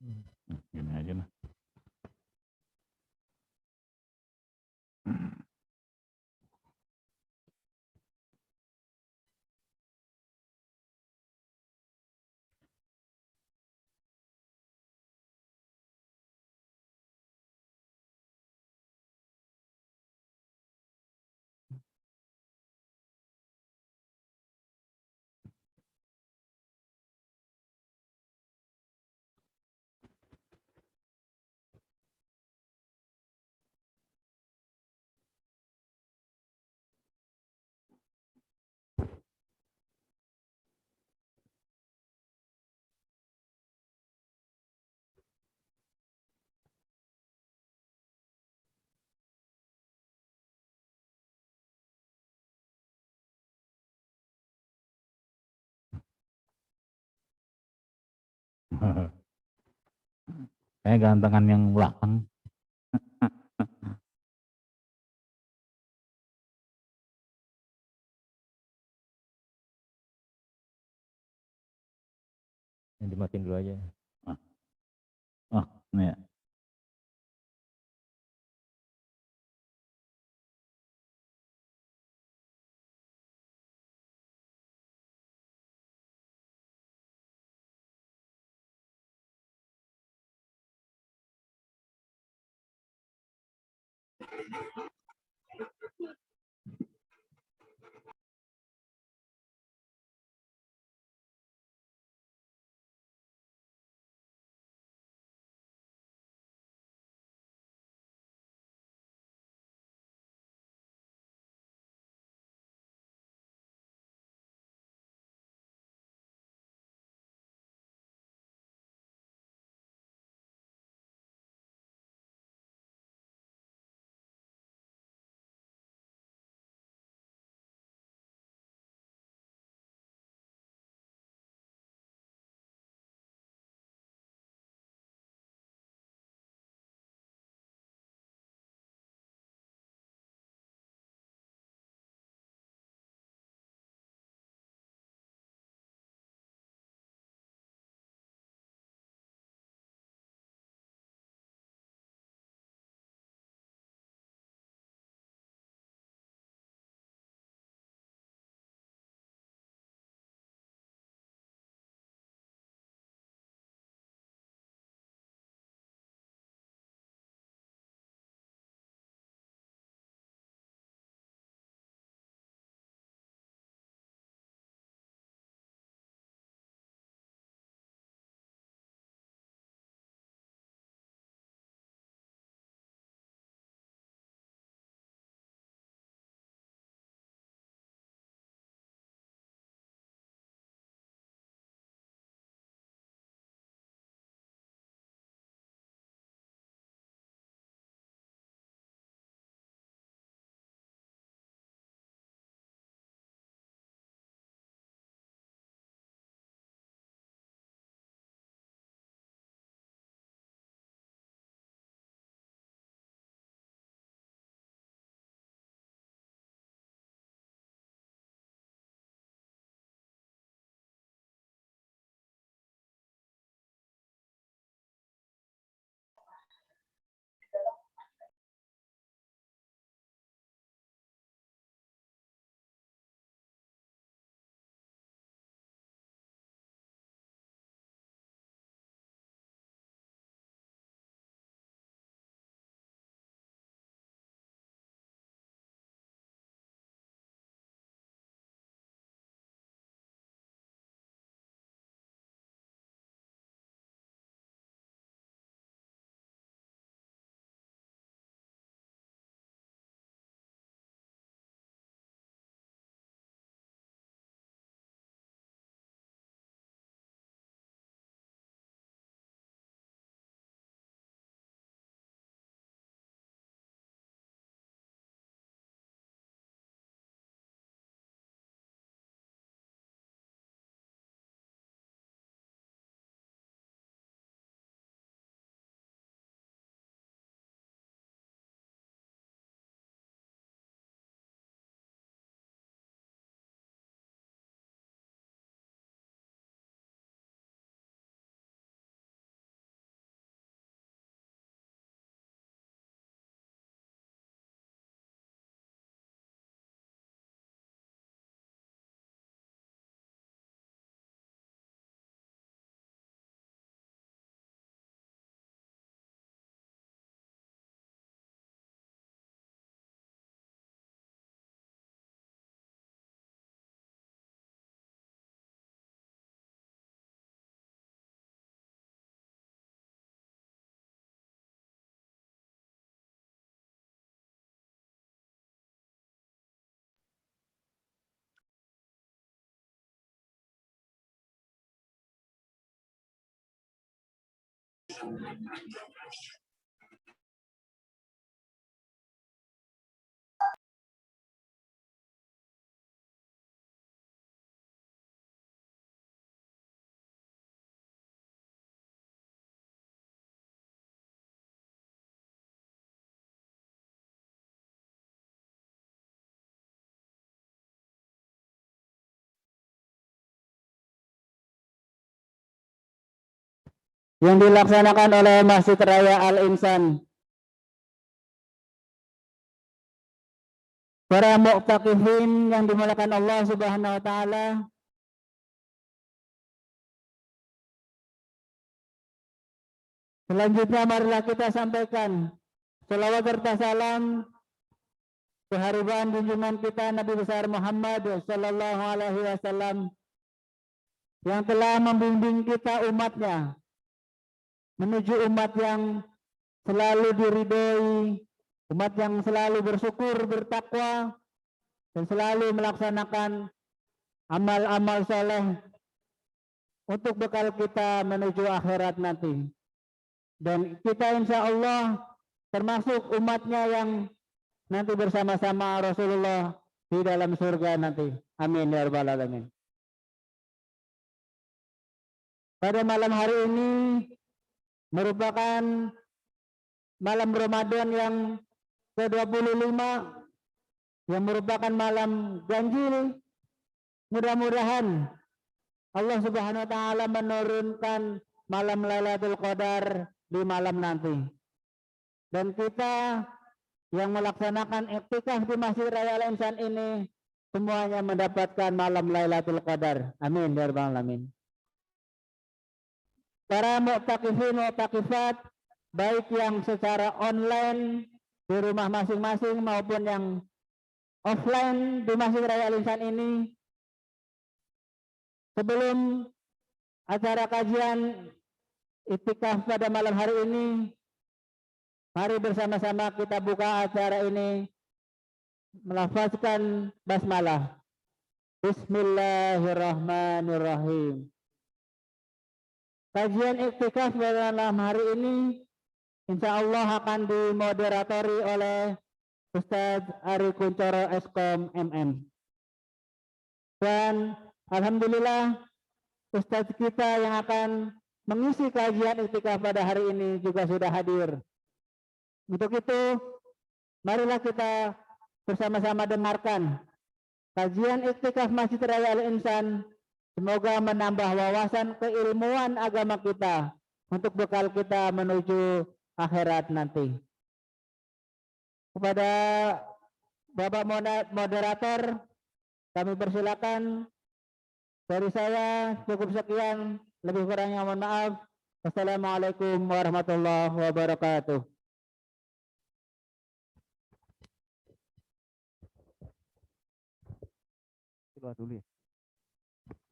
Gini aja lah. Kayak gantengan yang belakang. Yang dimatiin dulu aja. Ah, oh, ini ya. yang dilaksanakan oleh Masjid Raya Al-Insan. Para mu'takifin yang dimuliakan Allah Subhanahu wa taala. Selanjutnya marilah kita sampaikan selawat serta salam kehariban junjungan kita Nabi besar Muhammad sallallahu alaihi wasallam yang telah membimbing kita umatnya menuju umat yang selalu diridhoi, umat yang selalu bersyukur, bertakwa, dan selalu melaksanakan amal-amal soleh untuk bekal kita menuju akhirat nanti. Dan kita insya Allah termasuk umatnya yang nanti bersama-sama Rasulullah di dalam surga nanti. Amin ya rabbal alamin. Pada malam hari ini merupakan malam Ramadan yang ke-25 yang merupakan malam ganjil. Mudah-mudahan Allah Subhanahu wa taala menurunkan malam Lailatul Qadar di malam nanti. Dan kita yang melaksanakan iktikaf di Masjid Raya Al-Insan ini semuanya mendapatkan malam Lailatul Qadar. Amin ya rabbal alamin. Para mu'takifin mu'takifat baik yang secara online di rumah masing-masing maupun yang offline di Masjid Raya Al-Insan ini, sebelum acara kajian iktikaf pada malam hari ini, mari bersama-sama kita buka acara ini melafazkan basmalah. Bismillahirrahmanirrahim. Kajian iktikaf pada malam hari ini insya Allah akan dimoderatori oleh Ustadz Ari Kuncoro Eskom MM. Dan alhamdulillah Ustadz kita yang akan mengisi kajian iktikaf pada hari ini juga sudah hadir. Untuk itu, marilah kita bersama-sama dengarkan kajian iktikaf Masjid Raya Al-Insan. Semoga menambah wawasan keilmuan agama kita untuk bekal kita menuju akhirat nanti. Kepada Bapak Moderator, kami persilakan. Dari saya cukup sekian, lebih kurangnya mohon maaf. Wassalamualaikum warahmatullahi wabarakatuh. Doa dulu ya.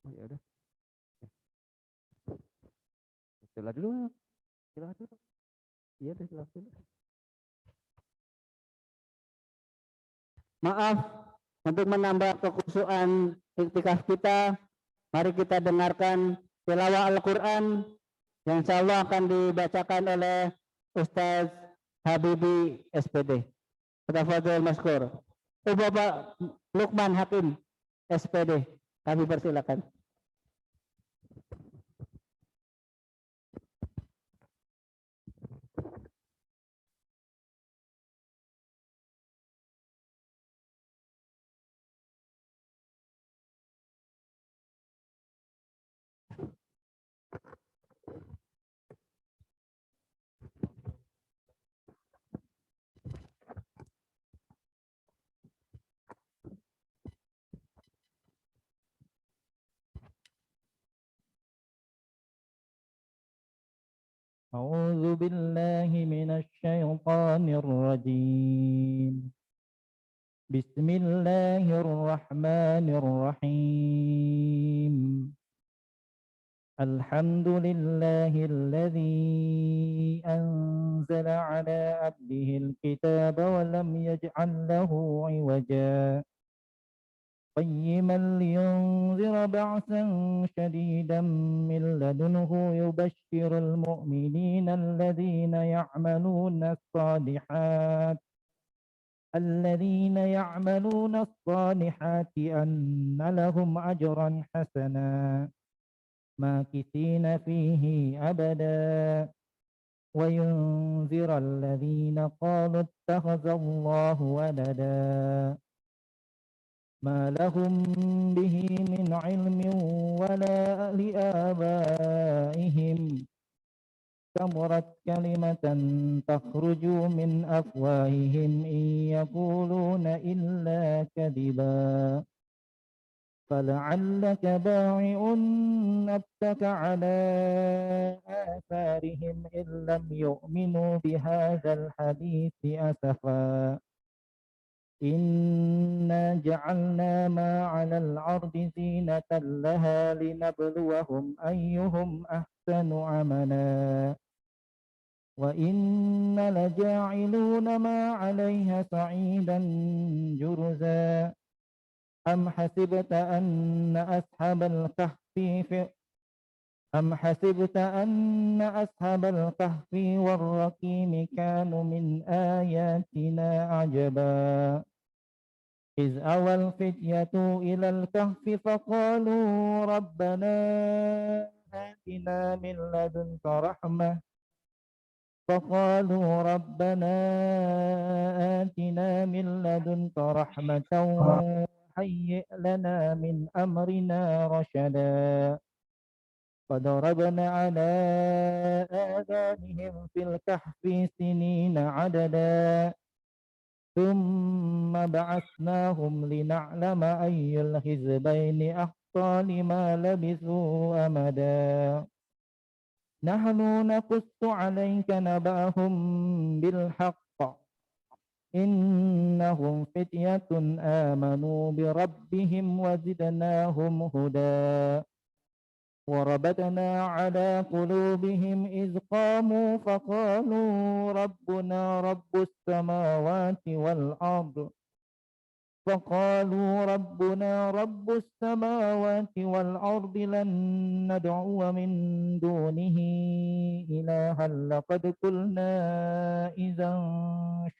Oh ya udah. Istirahat dulu. Istirahat dulu. Iya deh, istirahat dulu. Maaf untuk menambah kekhusyuan iktikaf kita, mari kita dengarkan tilawah Al-Quran yang insya Allah akan dibacakan oleh Ustaz Habibi SPD. Tafadhol maskur. Bapak Lukman Hakim SPD, kami persilakan. أعوذ بالله من الشيطان الرجيم. بسم الله الرحمن الرحيم. الحمد لله الذي أنزل على عبده الكتاب ولم يجعل له عوجا قيما لينذر بعثا شديدا من لدنه يبشر المؤمنين الذين يعملون الصالحات أن لهم أجرا حسنا ماكثين فيه أبدا وينذر الذين قالوا اتخذ الله ولدا ما لهم به من علم ولا لآبائهم كبرت كلمة تخرج من أفواههم إن يقولون إلا كذبا فلعلك باعع نفسك على آثارهم إن لم يؤمنوا بهذا الحديث أسفا إنا جعلنا ما على الأرض زينة لها لنبلوهم أيهم أحسن عملا وإنا لجاعلون ما عليها صعيدا جرزا أم حسبت أن أصحاب الكهف والرقيم كانوا من آياتنا عجبا إذ أوى الفتية إلى الكهف فقالوا ربنا آتنا من لدنك رحمة وهيئ لنا من أمرنا رشدا فضربنا على آذانهم في الكهف سنين عددا ثم بعثناهم لنعلم أي الحزبين أحصى لما لبثوا أمدا نحن نقص عليك نبأهم بالحق إنهم فتية آمنوا بربهم وزدناهم هدى وربطنا على قلوبهم إذ قاموا فقالوا ربنا رب السماوات والأرض لن ندعو من دونه إلها لقد قلنا إذا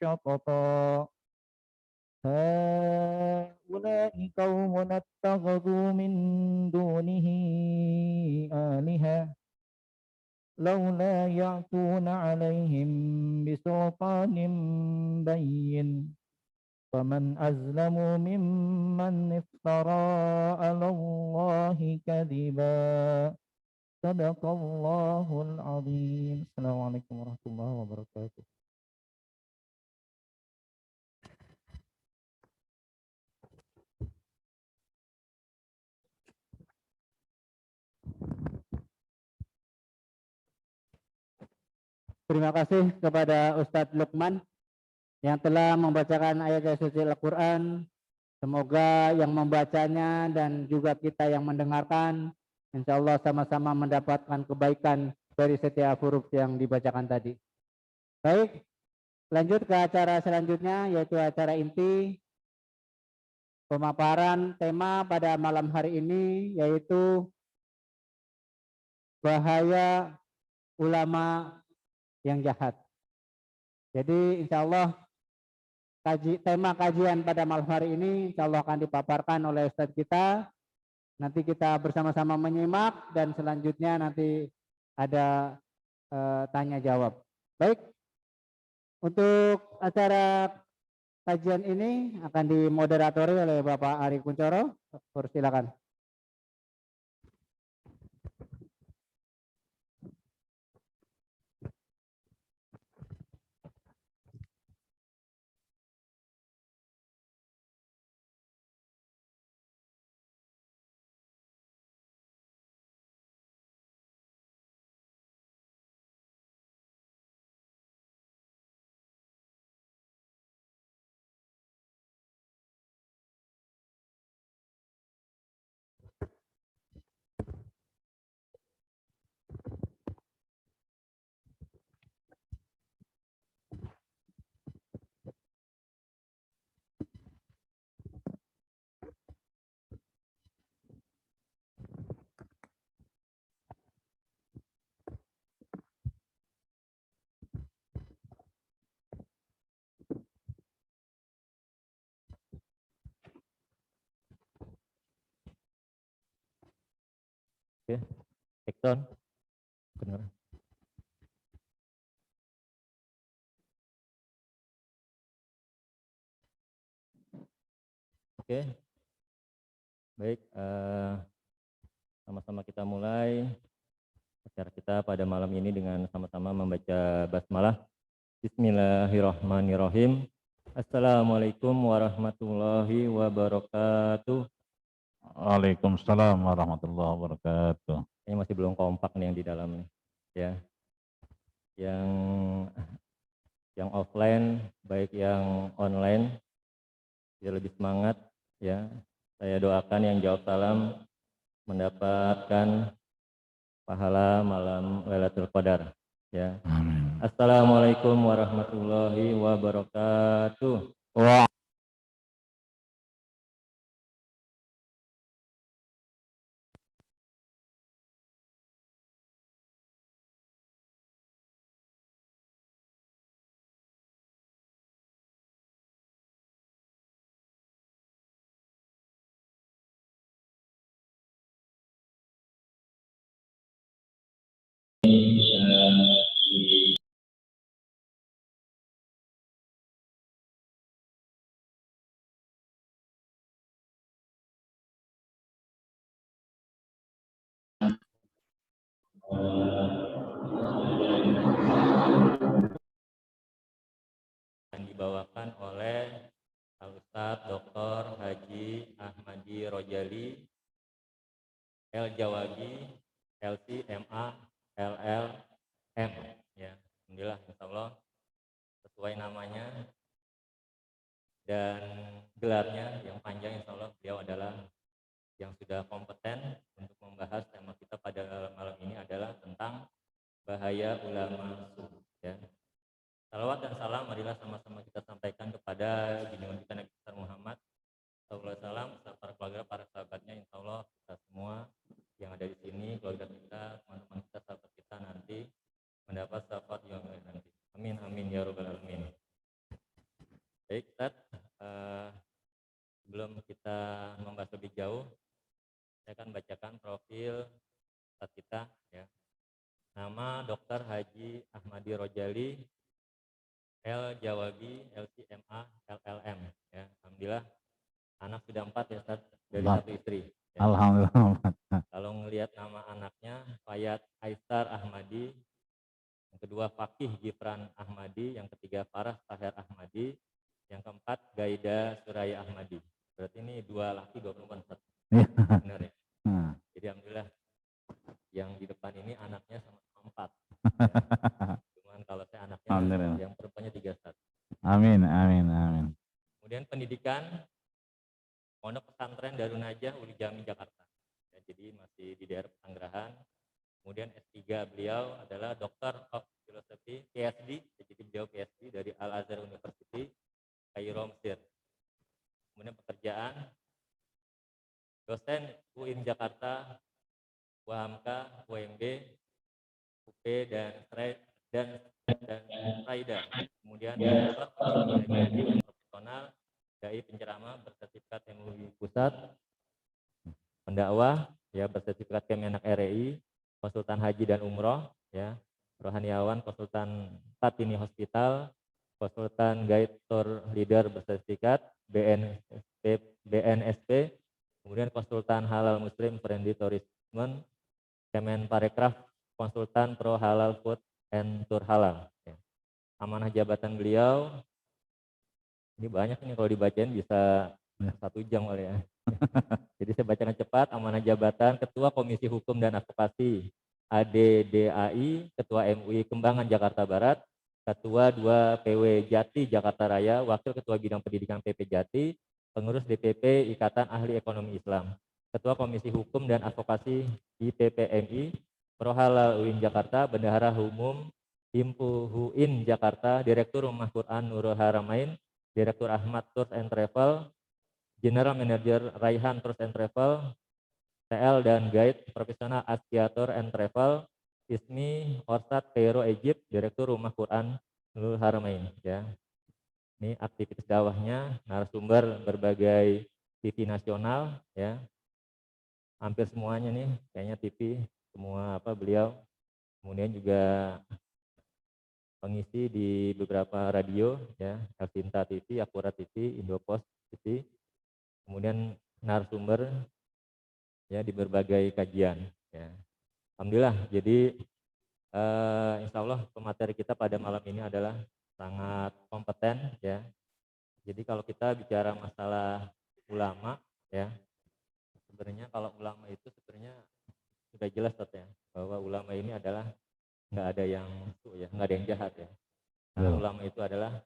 شططا هؤلاء قوم اتخذوا من دونه آلهة لولا يأتون عليهم بسلطان بين فمن أظلم ممن افترى على الله كذبا صدق الله العظيم. السلام عليكم ورحمة الله وبركاته. Terima kasih kepada Ustadz Lukman yang telah membacakan ayat suci Al-Quran. Semoga yang membacanya dan juga kita yang mendengarkan, insya Allah sama-sama mendapatkan kebaikan dari setiap huruf yang dibacakan tadi. Baik, lanjut ke acara selanjutnya, yaitu acara inti. Pemaparan tema pada malam hari ini yaitu bahaya ulama yang jahat. Jadi insya Allah tema kajian pada malam hari ini insya Allah akan dipaparkan oleh Ustadz kita. Nanti kita bersama-sama menyimak dan selanjutnya nanti ada tanya jawab. Baik, untuk acara kajian ini akan dimoderatori oleh Bapak Ari Kuncoro. Persilakan. Oke, Ekton, benar. Oke, baik, sama-sama kita mulai acara kita pada malam ini dengan sama-sama membaca basmalah. Bismillahirrahmanirrahim. Assalamualaikum warahmatullahi wabarakatuh. Waalaikumsalam warahmatullahi wabarakatuh. Ini masih belum kompak nih yang di dalam nih, ya. Yang offline baik yang online biar lebih semangat, ya. Saya doakan yang jawab salam mendapatkan pahala malam Lailatul Qadar, ya. Amin. Assalamualaikum warahmatullahi wabarakatuh. Wah. Yang dibawakan oleh Al-Ustadz Dr. Haji Ahmadi Rojali, L-Jawagi, LC-MA, LLM, ya. Alhamdulillah, insyaallah sesuai namanya dan gelarnya yang panjang, insyaallah beliau adalah yang sudah kompeten untuk membahas tema kita pada malam ini adalah tentang bahaya ulama sufi, ya. Salawat dan salam marilah sama-sama kita sampaikan kepada junjungan kita Nabi besar Muhammad SAW beserta para keluarga, para sahabatnya. Insya Allah kita semua yang ada di sini, keluarga kita, teman-teman kita, sahabat kita nanti mendapat syafaat yang nanti. Amin amin ya rabbal alamin. Baik, Ustaz, sebelum kita membahas lebih jauh, saya akan bacakan profil Ustaz kita, ya. Nama Dr. Haji Ahmadi Rojali, L-Jawabi, LC-MA, LLM, ya. Alhamdulillah anak sudah 4 ya Ustaz, dari satu istri, ya. Alhamdulillah. Kalau ngelihat nama anaknya Fayat Aisar Ahmadi, yang kedua Fakih Gifran Ahmadi, yang ketiga Farah Tahir Ahmadi, yang keempat Gaida Suraya Ahmadi. Berarti ini 2 laki 2 perempuan Ustaz. Benar ya? Jadi alhamdulillah yang di depan ini anaknya sama 4. Ya. Cuman kalau saya anaknya yang perempuannya 3 Ustaz. Amin, amin, amin. Kemudian pendidikan Pondok Pesantren Darun Najah Uli Jami Jakarta. Ya, jadi masih di daerah Pesanggerahan. Kemudian S3 beliau adalah Doctor of Philosophy PhD, jadi beliau PhD dari Al Azhar University, Kairo, Mesir. Kemudian pekerjaan dosen UIN Jakarta, UHAMKA, UMB, UP dan Raida. Kemudian profesional, dai penceramah bersertifikat MUI Pusat, pendakwah ya bersertifikat Kemenak RI, konsultan haji dan umroh ya, rohaniawan, konsultan Fatini Hospital, konsultan guide tour leader bersertifikat BNSP, kemudian konsultan halal muslim friendly tourism, Kemenparekraf, konsultan pro halal food and tour halal, ya. Amanah jabatan beliau ini banyak nih, kalau dibacain bisa 1 jam kali ya. Jadi saya bacakan cepat. Amanah jabatan Ketua Komisi Hukum dan Advokasi ADDAI, Ketua MUI Kembangan Jakarta Barat, Ketua 2 PW Jati Jakarta Raya, Wakil Ketua Bidang Pendidikan PP Jati, Pengurus DPP Ikatan Ahli Ekonomi Islam, Ketua Komisi Hukum dan Advokasi IPPMI, Prohalal UIN Jakarta, Bendahara Umum Himpu HUIN Jakarta, Direktur Rumah Quran Nurul Haramain, Direktur Ahmad Tours and Travel, General Manager Raihan Tours and Travel, TL dan Guide Profesional Askia Tour and Travel, Ismi Orsat Cairo Egypt, Direktur Rumah Quran Nurul Haramain, ya. Ini aktivitas dakwahnya, narasumber berbagai TV nasional, ya. hampir semuanya nih kayaknya TV semua beliau, kemudian juga pengisi di beberapa radio ya, Elvinta TV, Akurat TV, Indopos TV, kemudian narasumber ya di berbagai kajian ya. Alhamdulillah, jadi insya Allah pemateri kita pada malam ini adalah sangat kompeten ya. Jadi kalau kita bicara masalah ulama ya, sebenarnya kalau ulama itu sebenarnya sudah jelas ya, bahwa ulama ini adalah nggak ada yang ya, nggak ada yang jahat ya. Karena ulama itu adalah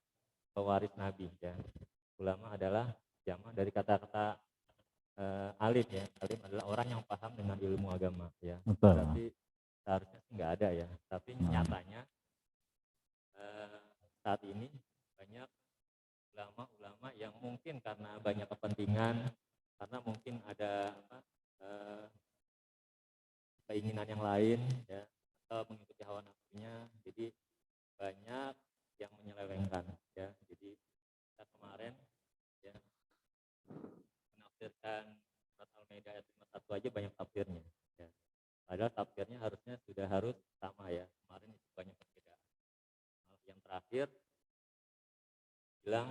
pewaris Nabi ya. Ulama adalah jamak dari kata-kata alim ya. Alim adalah orang yang paham dengan ilmu agama ya. Betul. Berarti seharusnya nggak ada ya. Tapi nyatanya saat ini banyak ulama-ulama yang mungkin karena banyak kepentingan, karena mungkin ada keinginan yang lain ya, atau mengikuti hawa nafsunya, jadi banyak yang menyelewengkan ya. Jadi kita kemarin ya menafsirkan surat Al-Maidah ayat 51 aja banyak tafsirnya ya. Padahal tafsirnya harus sama ya. Kemarin itu banyak perbedaan. Yang terakhir bilang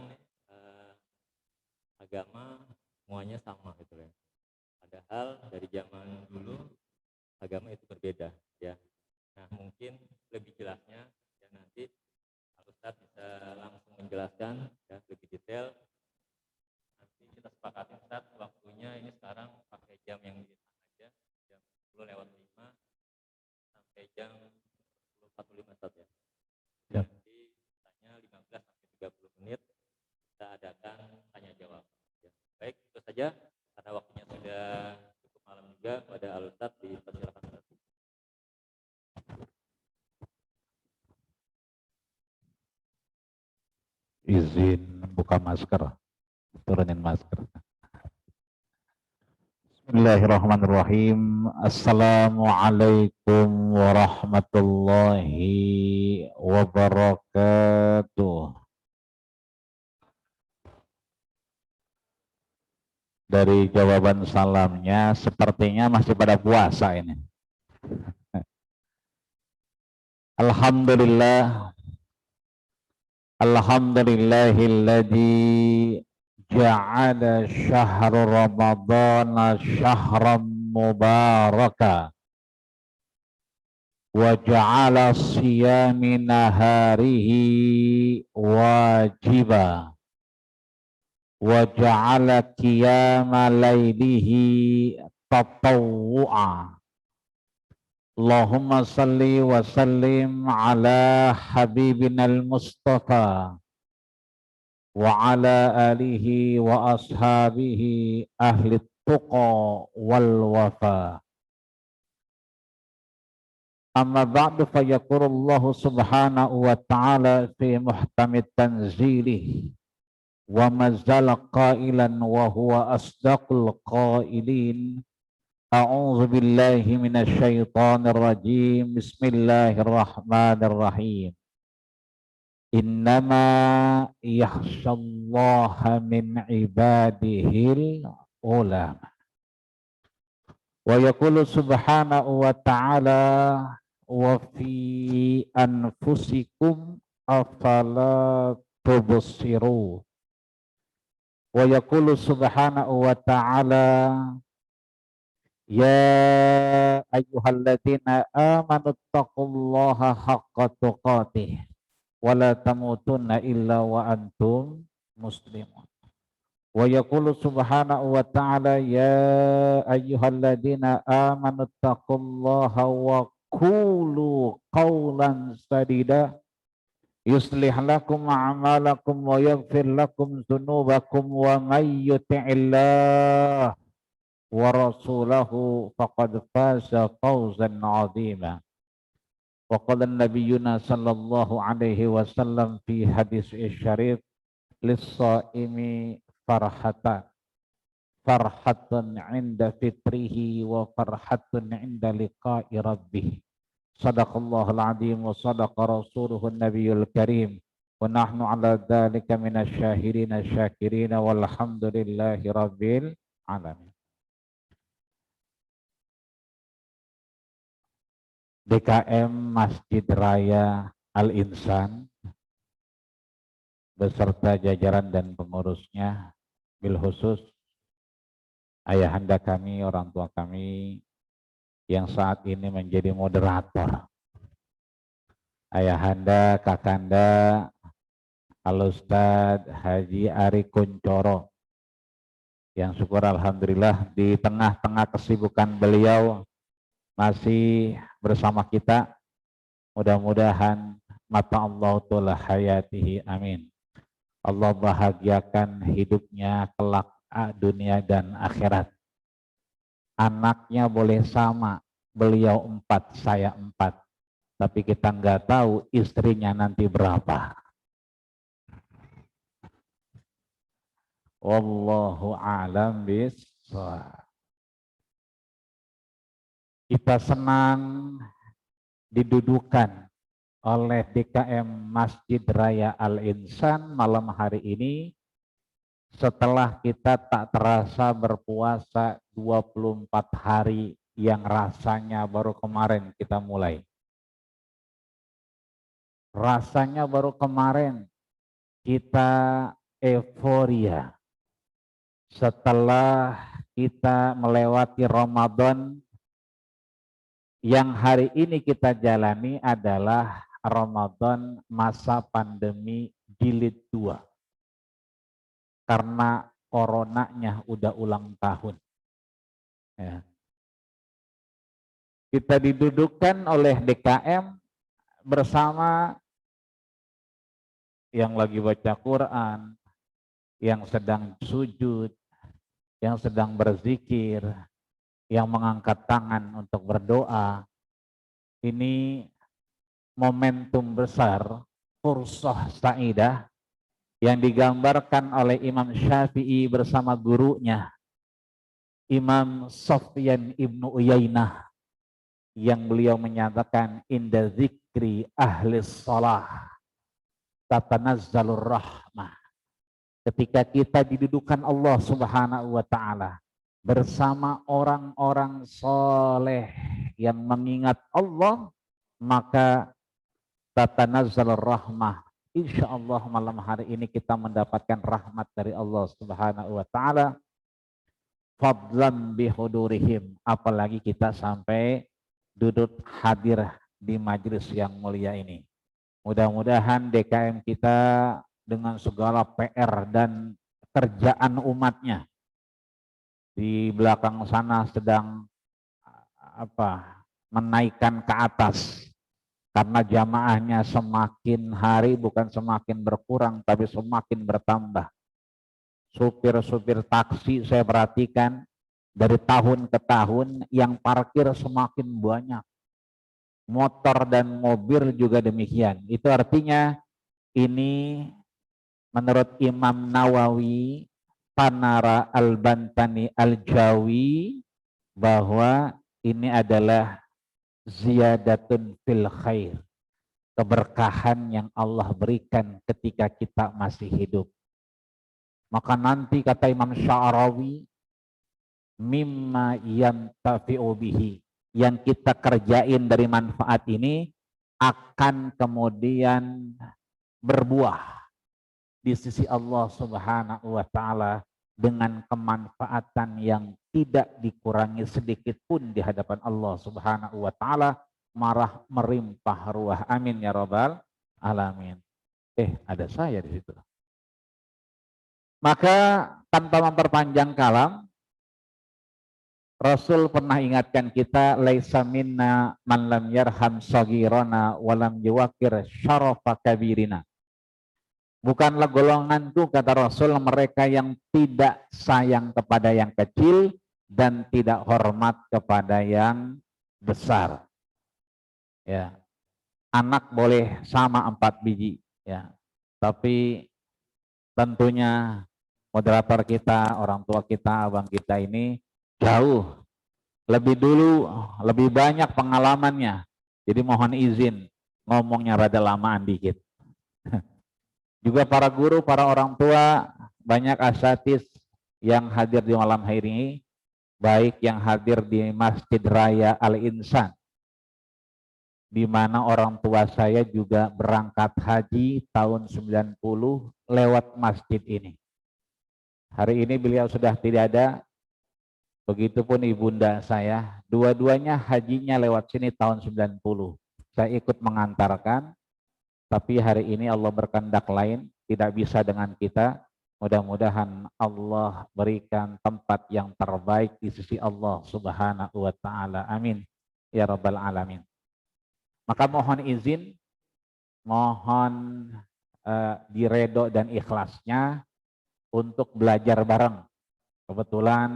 agama semuanya sama gitu ya. Padahal dari zaman dulu agama itu berbeda ya. Nah mungkin lebih jelasnya ya nanti Ustadz bisa langsung menjelaskan ya lebih detail. Nanti kita sepakati Ustadz waktunya ini sekarang pakai jam yang di aja, jam 10:05 sampai jam 10:45 Ustadz ya. Jadi tanya 15 sampai 30 menit kita adakan tanya jawab. Ya. Baik itu saja karena waktunya sudah cukup malam juga, pada Al-Ustadz dipersilakan. Izin buka masker, turunin masker. Bismillahirrahmanirrahim. Assalamualaikum warahmatullahi wabarakatuh. Dari jawaban salamnya sepertinya masih pada puasa ini. Alhamdulillah. Alhamdulillahilladzi ja'ala syahra ramadhana syahran mubaraka wa ja'ala siyami naharihi wajiba wa ja'ala qiyama laylihi tatawwu'a. Allahumma salli wa sallim ala habibina al-Mustafa wa ala alihi wa ashabihi ahli tuqa wal wafa. Amma ba'du fa yaqulullahu subhanahu wa ta'ala fi muhtamid tanzilih wa mazala qailan wa huwa asdaqul qailin. A'udzu billahi minasyaitonir rajim. Bismillahirrahmanirrahim. Innama yakhshallaha min ibadihil ulama. Wa yaqulu subhanahu wa ta'ala wa fi anfusikum afala tubsirun. Wa yaqulu subhanahu wa ta'ala ya ayyuhalladzina amanu taqullaha haqqa tuqatih wa la tamutunna illa wa antum muslimun. Wa yaqulu subhanahu wa ta'ala ya ayyuhalladzina amanu taqullaha wa qulu qawlan sadida yuslih lakum a'malakum wa yaghfir lakum dzunubakum wa may yuti'illah wa rasulahu faqad faza fawzan 'azima. Wa qala nabiyyuna sallallahu alaihi wasallam fi hadis syarif lis-shaimi farhatun 'inda fitrihi wa farhatun 'inda liqa'i rabbih. Sadaqallahul 'azim wa sadaqa rasuluhun nabiyul karim wa nahnu 'ala dzalika minasyahidin syakirin walhamdulillahi rabbil alamin. DKM Masjid Raya Al-Insan beserta jajaran dan pengurusnya, bil khusus ayahanda kami, orang tua kami yang saat ini menjadi moderator. Ayahanda, kakanda, Al-Ustadz Haji Ari Kuncoro, yang syukur alhamdulillah di tengah-tengah kesibukan beliau masih bersama kita. Mudah-mudahan mata Allah tulah hayatihi, amin. Allah bahagiakan hidupnya kelak dunia dan akhirat. Anaknya boleh sama, beliau 4, saya 4, tapi kita nggak tahu istrinya nanti berapa. Wallahu a'lam bishawab. Kita senang didudukan oleh DKM Masjid Raya Al-Insan malam hari ini setelah kita tak terasa berpuasa 24 hari yang rasanya baru kemarin kita mulai. Rasanya baru kemarin kita euforia setelah kita melewati Ramadan. Yang hari ini kita jalani adalah Ramadan masa pandemi jilid 2. Karena coronanya udah ulang tahun. Ya. Kita didudukkan oleh DKM bersama yang lagi baca Quran, yang sedang sujud, yang sedang berzikir, yang mengangkat tangan untuk berdoa. Ini momentum besar, fursah sa'idah yang digambarkan oleh Imam Syafi'i bersama gurunya Imam Sufyan ibnu Uyainah, yang beliau menyatakan inda zikri ahli shalah tatanazzalur rahmah. Ketika kita didudukan Allah Subhanahu wa ta'ala bersama orang-orang soleh yang mengingat Allah, maka tatanazzalur rahmah. Insya Allah malam hari ini kita mendapatkan rahmat dari Allah Subhanahu wa ta'ala. Fadlan bihudurihim, apalagi kita sampai duduk hadir di majelis yang mulia ini. Mudah-mudahan DKM kita dengan segala PR dan kerjaan umatnya di belakang sana sedang menaikkan ke atas, karena jamaahnya semakin hari bukan semakin berkurang tapi semakin bertambah. Supir-supir taksi saya perhatikan dari tahun ke tahun yang parkir semakin banyak. Motor dan mobil juga demikian. Itu artinya ini menurut Imam Nawawi Panara Al-Bantani Al-Jawi bahwa ini adalah ziyadatun fil khair, keberkahan yang Allah berikan ketika kita masih hidup. Maka nanti kata Imam Sya'rawi, mimma yantafi'u bihi, yang kita kerjain dari manfaat ini akan kemudian berbuah di sisi Allah Subhanahu wa ta'ala dengan kemanfaatan yang tidak dikurangi sedikit pun di hadapan Allah Subhanahu wa ta'ala, marah merimpah ruah. Amin ya rabbal alamin. Ada saya di situ. Maka tanpa memperpanjang kalam, Rasul pernah ingatkan kita, laisa minna man lam yarham sagirana wa lam yuwaqir syarafa kabirina. Bukanlah golonganku, kata Rasul, mereka yang tidak sayang kepada yang kecil dan tidak hormat kepada yang besar. Ya, anak boleh sama 4 biji, ya, tapi tentunya moderator kita, orang tua kita, abang kita ini jauh lebih dulu, lebih banyak pengalamannya. Jadi mohon izin ngomongnya rada lamaan dikit. Juga para guru, para orang tua, banyak asatidz yang hadir di malam hari ini, baik yang hadir di Masjid Raya Al-Insan di mana orang tua saya juga berangkat haji tahun 90 lewat masjid ini. Hari ini beliau sudah tidak ada, begitupun ibunda saya, dua-duanya hajinya lewat sini tahun 90. Saya ikut mengantarkan, tapi hari ini Allah berkehendak lain, tidak bisa dengan kita. Mudah-mudahan Allah berikan tempat yang terbaik di sisi Allah Subhanahu wa taala. Amin ya rabbal alamin. Maka mohon izin, mohon diredo dan ikhlasnya untuk belajar bareng. Kebetulan,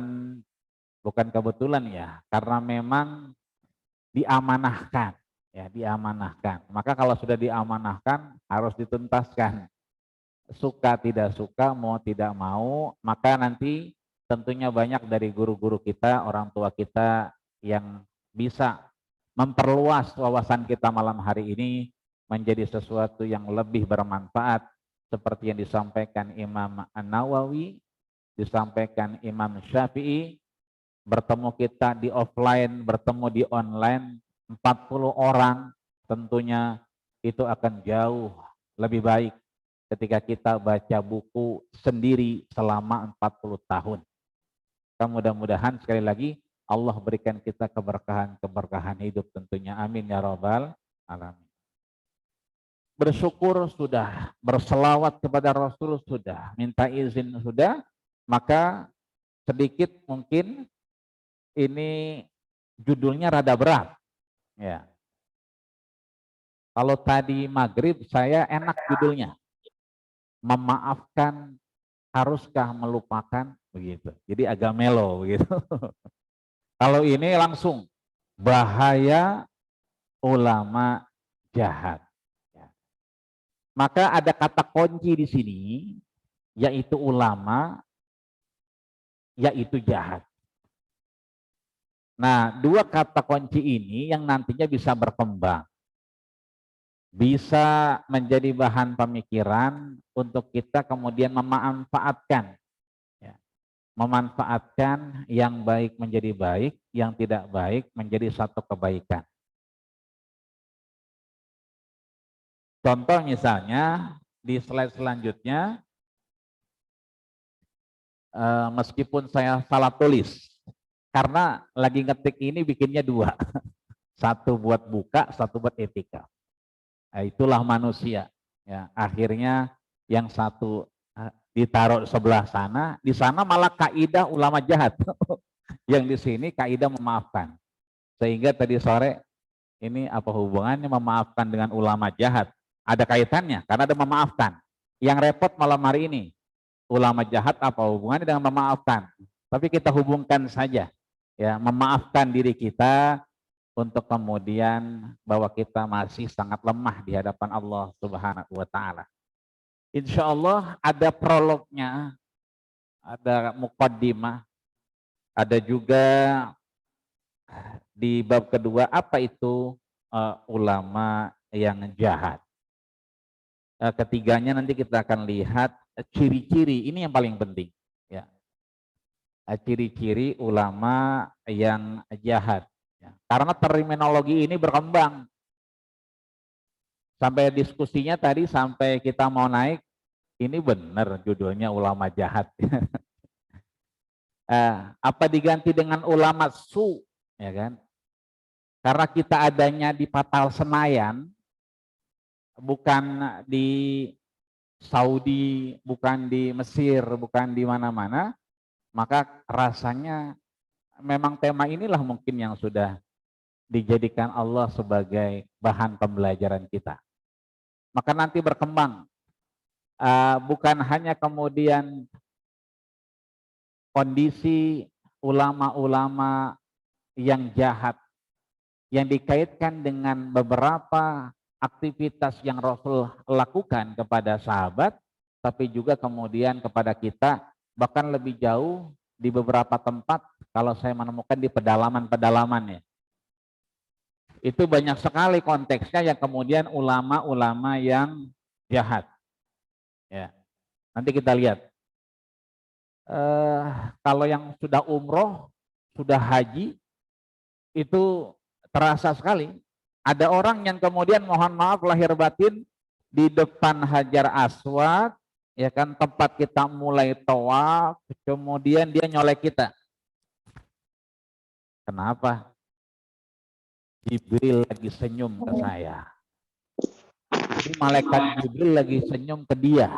bukan kebetulan ya, karena memang diamanahkan, ya diamanahkan. Maka kalau sudah diamanahkan harus dituntaskan. Suka tidak suka, mau tidak mau, maka nanti tentunya banyak dari guru-guru kita, orang tua kita yang bisa memperluas wawasan kita malam hari ini menjadi sesuatu yang lebih bermanfaat seperti yang disampaikan Imam An-Nawawi, disampaikan Imam Syafi'i. Bertemu kita di offline, bertemu di online 40 orang, tentunya itu akan jauh lebih baik ketika kita baca buku sendiri selama 40 tahun. Mudah-mudahan sekali lagi Allah berikan kita keberkahan hidup tentunya. Amin ya rabbal alamin. Bersyukur sudah, berselawat kepada Rasul sudah, minta izin sudah, maka sedikit mungkin ini judulnya rada berat. Ya. Kalau tadi maghrib saya enak judulnya. Memaafkan haruskah melupakan, begitu. Jadi agak melo begitu. Kalau ini langsung bahaya ulama jahat. Maka ada kata kunci di sini, yaitu ulama, yaitu jahat. Nah, dua kata kunci ini yang nantinya bisa berkembang, bisa menjadi bahan pemikiran untuk kita kemudian memanfaatkan, ya, memanfaatkan yang baik menjadi baik, yang tidak baik menjadi satu kebaikan. Contoh misalnya di slide selanjutnya, meskipun saya salah tulis, karena lagi ngetik ini bikinnya dua, satu buat buka, satu buat etika. Nah, itulah manusia. Ya, akhirnya yang satu ditaruh sebelah sana, di sana malah kaidah ulama jahat, yang di sini kaidah memaafkan. Sehingga tadi sore ini apa hubungannya memaafkan dengan ulama jahat? Ada kaitannya, karena ada memaafkan. Yang repot malam hari ini, ulama jahat apa hubungannya dengan memaafkan? Tapi kita hubungkan saja, ya, memaafkan diri kita untuk kemudian bahwa kita masih sangat lemah di hadapan Allah Subhanahu wa taala. Insya Allah ada prolognya, ada muqaddimah, ada juga di bab kedua apa itu ulama yang jahat. Ketiganya nanti kita akan lihat ciri-ciri, ini yang paling penting, ya. Ciri-ciri ulama yang jahat, ya. Karena terminologi ini berkembang. Sampai diskusinya tadi sampai kita mau naik, ini benar judulnya ulama jahat. Apa diganti dengan ulama su, ya kan? Karena kita adanya di Patal Senayan, bukan di Saudi, bukan di Mesir, bukan di mana-mana, maka rasanya memang tema inilah mungkin yang sudah dijadikan Allah sebagai bahan pembelajaran kita. Maka nanti berkembang, bukan hanya kemudian kondisi ulama-ulama yang jahat, yang dikaitkan dengan beberapa aktivitas yang Rasul lakukan kepada sahabat, tapi juga kemudian kepada kita, bahkan lebih jauh di beberapa tempat, kalau saya menemukan di pedalaman-pedalaman, ya. Itu banyak sekali konteksnya yang kemudian ulama-ulama yang jahat. Ya. Nanti kita lihat. Kalau yang sudah umroh, sudah haji, itu terasa sekali. Ada orang yang kemudian mohon maaf lahir batin di depan Hajar Aswad, ya kan, tempat kita mulai tawaf, kemudian dia nyolek kita. Kenapa? Jibril lagi senyum ke saya. Jadi malaikat Jibril lagi senyum ke dia.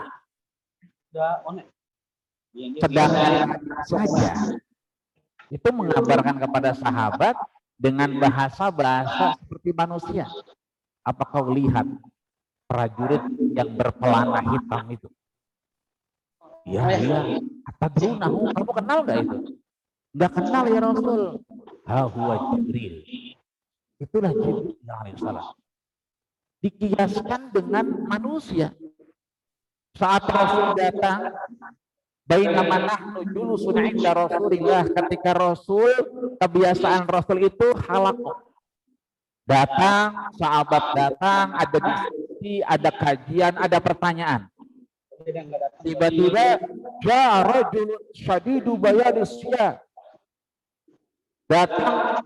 Sedangkan saja itu mengabarkan kepada sahabat dengan bahasa seperti manusia. Apa kau lihat prajurit yang berpelana hitam itu? Ya, iya. Atadrunahu, kamu kenal nggak itu? Nggak kenal ya Rasul. Huwa Jibril. Itulah Jibril alaihissalam. Dikiaskan dengan manusia. Saat Rasul datang, bainama nahnu julusun inda Rasulillah, ketika Rasul, kebiasaan Rasul itu halaqah. Datang, sahabat datang, ada diskusi, ada kajian, ada pertanyaan. Tiba-tiba ya rajulun syadidu bayadis syiyah. Datang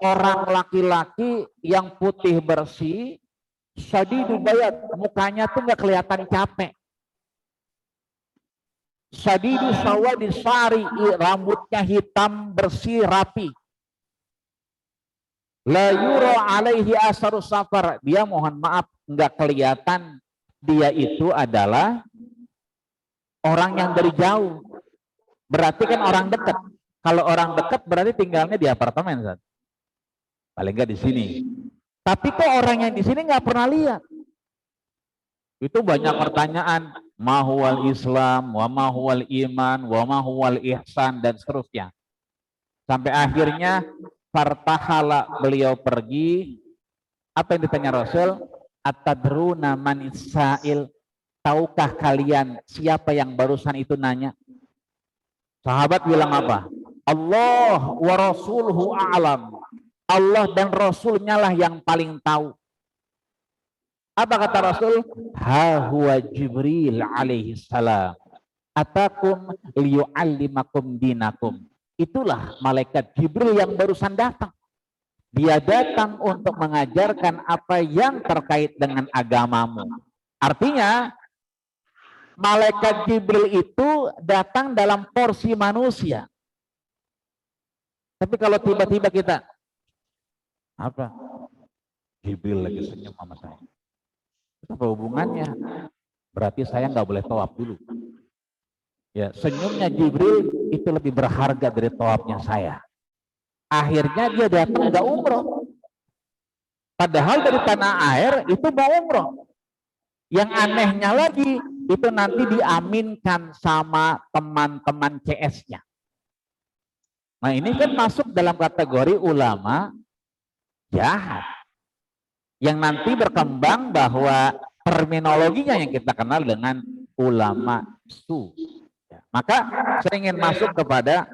orang laki-laki yang putih bersih, syadidu bayad, mukanya tuh nggak kelihatan capek. Syadidu sawadis syari, rambutnya hitam bersih rapi. La yura alaihi asarus safar, dia mohon maaf nggak kelihatan dia itu adalah orang yang dari jauh. Berarti kan orang dekat. Kalau orang dekat berarti tinggalnya di apartemen, Zat. Paling nggak di sini. Tapi kok orang yang di sini nggak pernah lihat. Itu banyak pertanyaan. Ma huwal Islam, wa ma huwal iman, wa ma huwal ihsan, dan seterusnya. Sampai akhirnya fartahala, beliau pergi. Apa yang ditanya Rasul? Atadruna man sa'il, tahukah kalian siapa yang barusan itu nanya? Sahabat bilang apa? Allah wa rasuluhu a'lam. Allah dan Rasulnya lah yang paling tahu. Apa kata Rasul? Ha huwa Jibril alaihi salam. Atakum liyu'allimakum dinakum. Itulah malaikat Jibril yang barusan datang. Dia datang untuk mengajarkan apa yang terkait dengan agamamu. Artinya, malaikat Jibril itu datang dalam porsi manusia. Tapi kalau tiba-tiba kita, apa? Jibril lagi senyum sama saya. Apa hubungannya? Berarti saya nggak boleh tawaf dulu. Ya, senyumnya Jibril itu lebih berharga dari tawafnya saya. Akhirnya dia datang nggak umroh. Padahal dari tanah air itu mau umroh. Yang anehnya lagi, itu nanti diaminkan sama teman-teman CS-nya. Nah ini kan masuk dalam kategori ulama jahat. Yang nanti berkembang bahwa terminologinya yang kita kenal dengan ulama su. Ya, maka saya ingin masuk kepada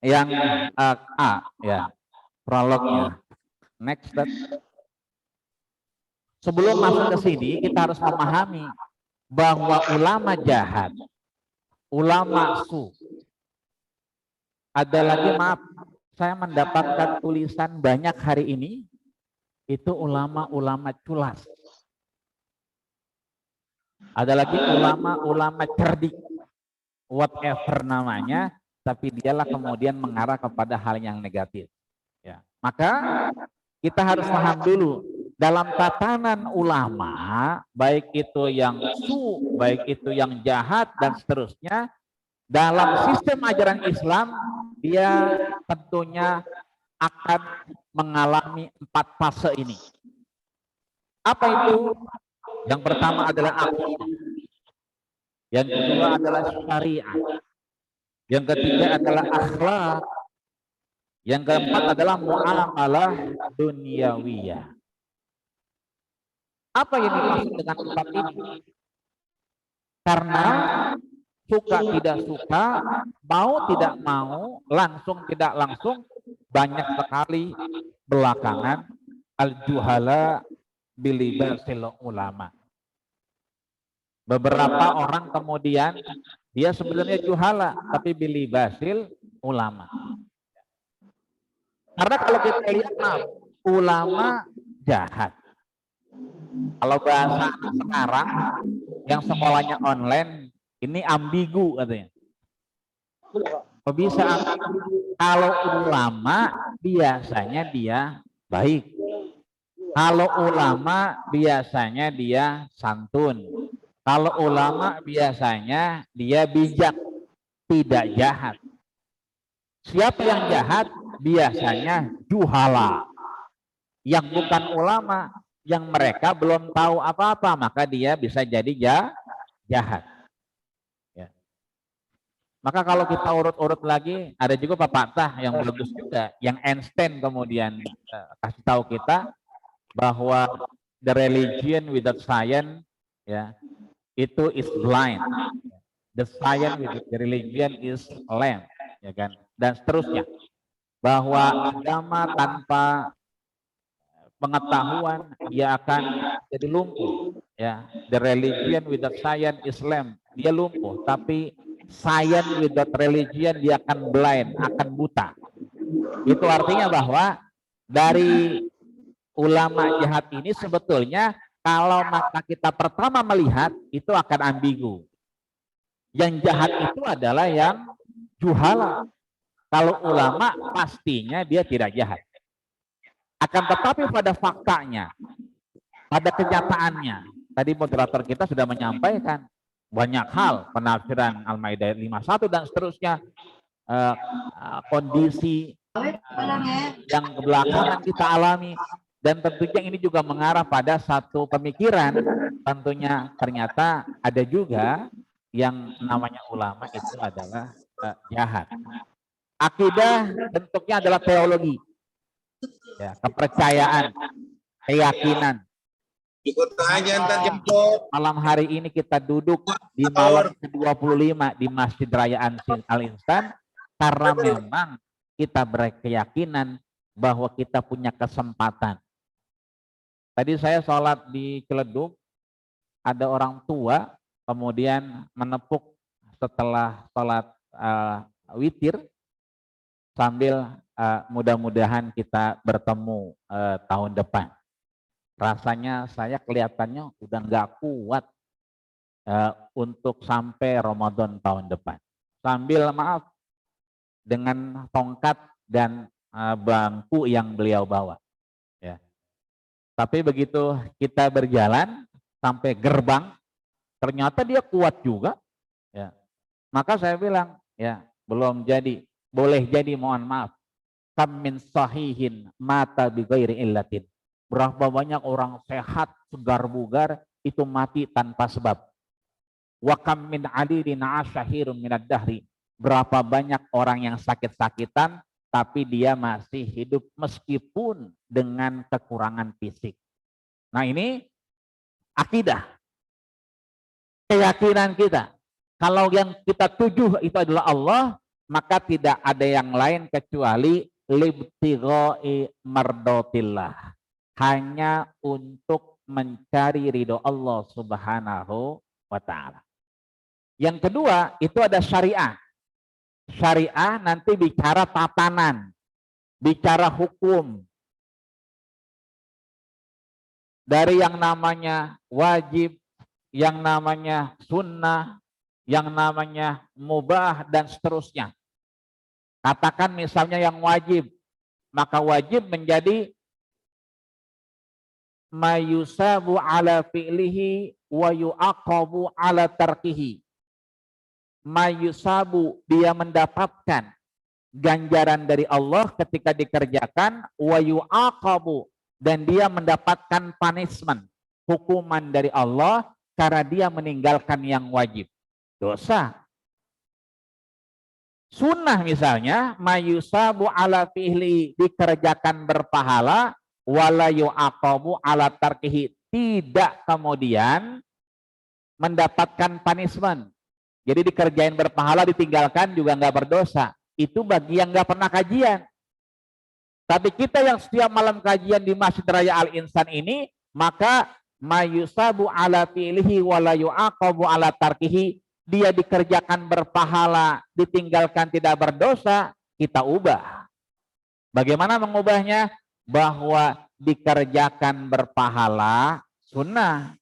yang ya, prolognya. Next, sebelum masuk ke sini kita harus memahami bahwa ulama jahat, ulama su. Ada lagi, maaf, saya mendapatkan tulisan banyak hari ini, itu ulama-ulama culas. Ada lagi ulama-ulama cerdik, whatever namanya, tapi dialah kemudian mengarah kepada hal yang negatif. Ya. Maka kita harus paham dulu, dalam tatanan ulama, baik itu yang su, baik itu yang jahat, dan seterusnya, dalam sistem ajaran Islam, dia tentunya akan mengalami 4 fase ini. Apa itu? Yang pertama adalah akidah. Yang kedua adalah syariat. Yang ketiga adalah akhlak. Yang keempat adalah muamalah duniawiyah. Apa yang dimaksud dengan 4 ini? Karena suka tidak suka, mau tidak mau, langsung tidak langsung, banyak sekali belakangan al-juhala bilibasil ulama. Beberapa orang kemudian dia sebenarnya juhala tapi bilibasil ulama. Karena kalau kita lihat ulama jahat. Kalau bahasa sekarang yang sekolahnya online ini ambigu katanya. Kok bisa ambigu? Kalau ulama biasanya dia baik. Kalau ulama biasanya dia santun. Kalau ulama biasanya dia bijak, tidak jahat. Siapa yang jahat? Biasanya juhala. Yang bukan ulama, yang mereka belum tahu apa-apa, maka dia bisa jadi jahat. Ya. Maka kalau kita urut-urut lagi, ada juga pepatah yang bagus juga, yang Einstein kemudian kasih tahu kita bahwa the religion without science, ya, itu is blind. The science with the religion is lamp, ya kan? Dan seterusnya. Bahwa agama tanpa pengetahuan dia akan jadi lumpuh, ya. The religion without science is lamp, dia lumpuh, tapi science without religion dia akan blind, akan buta. Itu artinya bahwa dari ulama jahat ini sebetulnya kalau mata kita pertama melihat itu akan ambigu. Yang jahat itu adalah yang juhala. Kalau ulama pastinya dia tidak jahat. Akan tetapi pada faktanya, pada kenyataannya, tadi moderator kita sudah menyampaikan banyak hal, penafsiran Al-Maidah 51 dan seterusnya, kondisi yang belakangan kita alami, dan tentunya ini juga mengarah pada satu pemikiran, tentunya ternyata ada juga yang namanya ulama itu adalah jahat. Akidah bentuknya adalah teologi. Ya, kepercayaan, keyakinan. Malam hari ini kita duduk di malam ke-25 di Masjid Raya Al-Insan karena memang kita berkeyakinan bahwa kita punya kesempatan. Tadi saya sholat di Ciledug, ada orang tua kemudian menepuk setelah sholat witir sambil mudah-mudahan kita bertemu tahun depan. Rasanya saya kelihatannya udah nggak kuat untuk sampai Ramadan tahun depan. Sambil maaf dengan tongkat dan bangku yang beliau bawa. Ya. Tapi begitu kita berjalan sampai gerbang, ternyata dia kuat juga. Ya. Maka saya bilang, ya belum jadi, boleh jadi mohon maaf. Kam min sahihin mata bi ghairi illatin. Berapa banyak orang sehat, segar bugar itu mati tanpa sebab. Wa kam min alilin asyahirun minad dahri. Berapa banyak orang yang sakit-sakitan tapi dia masih hidup meskipun dengan kekurangan fisik. Nah, ini akidah. Keyakinan kita. Kalau yang kita tuju itu adalah Allah, maka tidak ada yang lain kecuali libtigha'i mardotillah, hanya untuk mencari ridho Allah Subhanahu wa ta'ala. Yang kedua itu ada syariah. Syariah nanti bicara tatanan, bicara hukum. Dari yang namanya wajib, yang namanya sunnah, yang namanya mubah dan seterusnya. Katakan misalnya yang wajib, maka wajib menjadi mayusabu ala fi'lihi wa yu'aqabu ala tarkihi. Mayusabu, dia mendapatkan ganjaran dari Allah ketika dikerjakan, wa yu'aqabu, dan dia mendapatkan punishment, hukuman dari Allah karena dia meninggalkan yang wajib. Dosa. Sunnah misalnya, mayusabu ala fi'li, dikerjakan berpahala, wala yu'aqabu ala tarkihi, tidak kemudian mendapatkan punishment. Jadi dikerjain berpahala, ditinggalkan juga nggak berdosa. Itu bagi yang nggak pernah kajian. Tapi kita yang setiap malam kajian di Masjid Raya Al-Insan ini, maka mayusabu ala fi'lihi wala yu'aqabu ala tarkihi, dia dikerjakan berpahala, ditinggalkan tidak berdosa, kita ubah. Bagaimana mengubahnya? Bahwa dikerjakan berpahala sunnah,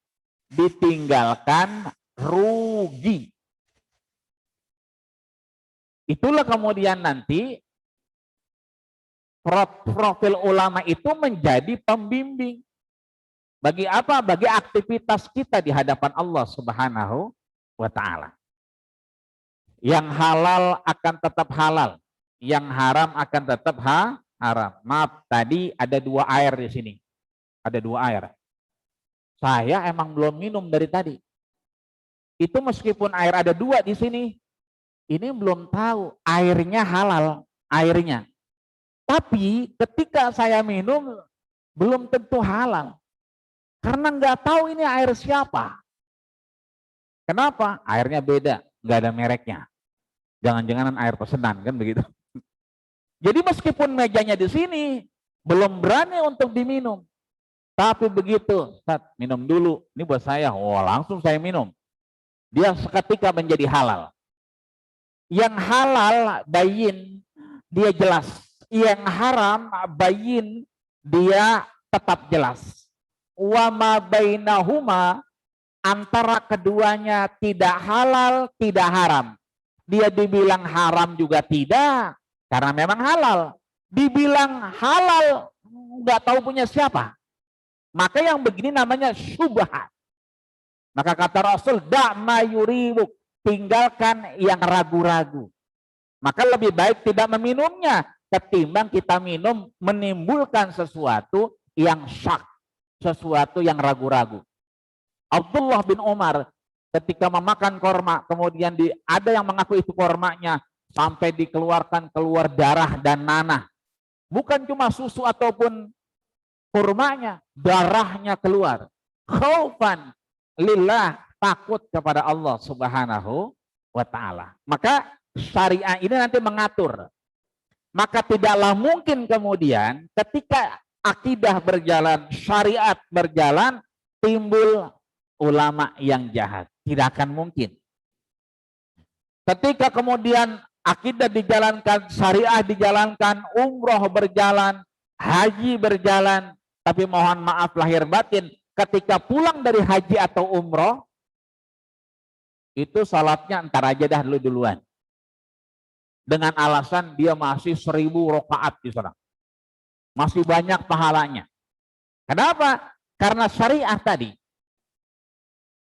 ditinggalkan rugi. Itulah kemudian nanti profil ulama itu menjadi pembimbing. Bagi apa? Bagi aktivitas kita di hadapan Allah Subhanahu wa Ta'ala. Yang halal akan tetap halal, yang haram akan tetap haram. Maaf, tadi ada 2 air di sini. Ada 2 air. Saya emang belum minum dari tadi. Itu meskipun air ada 2 di sini, ini belum tahu airnya halal, airnya. Tapi ketika saya minum belum tentu halal. Karena nggak tahu ini air siapa. Kenapa? Airnya beda, nggak ada mereknya. Jangan-jangan air pesanan kan begitu. Jadi meskipun mejanya di sini belum berani untuk diminum. Tapi begitu, Ustaz, minum dulu. Ini buat saya. Oh, langsung saya minum. Dia seketika menjadi halal. Yang halal bayin dia jelas. Yang haram bayin dia tetap jelas. Wa ma bainahuma, antara keduanya tidak halal, tidak haram. Dia dibilang haram juga tidak, karena memang halal. Dibilang halal, nggak tahu punya siapa. Maka yang begini namanya syubhat. Maka kata Rasul, da'ma yuribuk, tinggalkan yang ragu-ragu. Maka lebih baik tidak meminumnya, ketimbang kita minum menimbulkan sesuatu yang syak, sesuatu yang ragu-ragu. Abdullah bin Umar ketika memakan korma, kemudian ada yang mengaku itu kormanya, sampai dikeluarkan keluar darah dan nanah. Bukan cuma susu ataupun kurmanya, darahnya keluar. Khaufan lillah, takut kepada Allah Subhanahu wa Ta'ala. Maka syariah ini nanti mengatur. Maka tidaklah mungkin kemudian ketika akidah berjalan, syariat berjalan, timbul ulama yang jahat. Tidak akan mungkin. Ketika kemudian akidah dijalankan, syariah dijalankan, umroh berjalan, haji berjalan, tapi mohon maaf lahir batin, ketika pulang dari haji atau umroh, itu salatnya entar aja dah duluan. Dengan alasan dia masih 1000 rakaat di sana. Masih banyak pahalanya. Kenapa? Karena syariah tadi.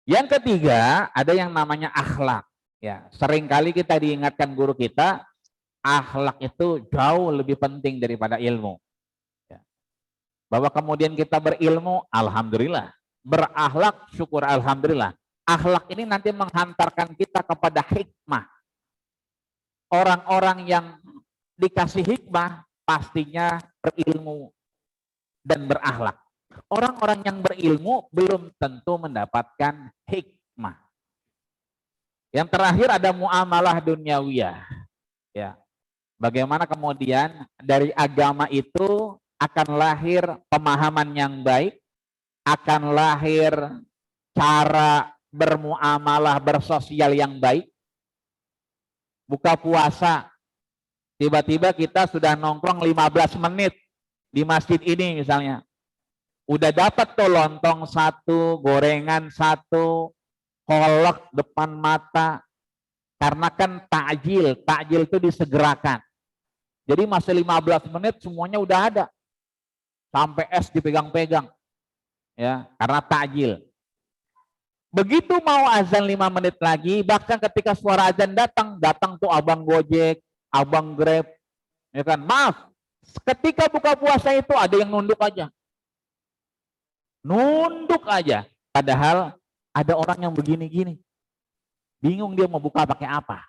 Yang ketiga, ada yang namanya akhlak. Ya, seringkali kita diingatkan guru kita, akhlak itu jauh lebih penting daripada ilmu. Ya. Bahwa kemudian kita berilmu, alhamdulillah. Berakhlak, syukur alhamdulillah. Akhlak ini nanti menghantarkan kita kepada hikmah. Orang-orang yang dikasih hikmah pastinya berilmu dan berakhlak. Orang-orang yang berilmu belum tentu mendapatkan hikmah. Yang terakhir ada muamalah duniawiyah. Ya. Bagaimana kemudian dari agama itu akan lahir pemahaman yang baik, akan lahir cara bermuamalah, bersosial yang baik. Buka puasa, tiba-tiba kita sudah nongkrong 15 menit di masjid ini misalnya. Udah dapat tuh lontong 1, gorengan 1, kolak depan mata. Karena kan takjil itu disegerakan. Jadi masih 15 menit semuanya udah ada. Sampai es dipegang-pegang. Ya, karena takjil. Begitu mau azan 5 menit lagi, bahkan ketika suara azan datang tuh abang Gojek, abang Grab, ya kan? Maaf, ketika buka puasa itu ada yang nunduk aja. Nunduk aja. Padahal ada orang yang begini-gini. Bingung dia mau buka pakai apa.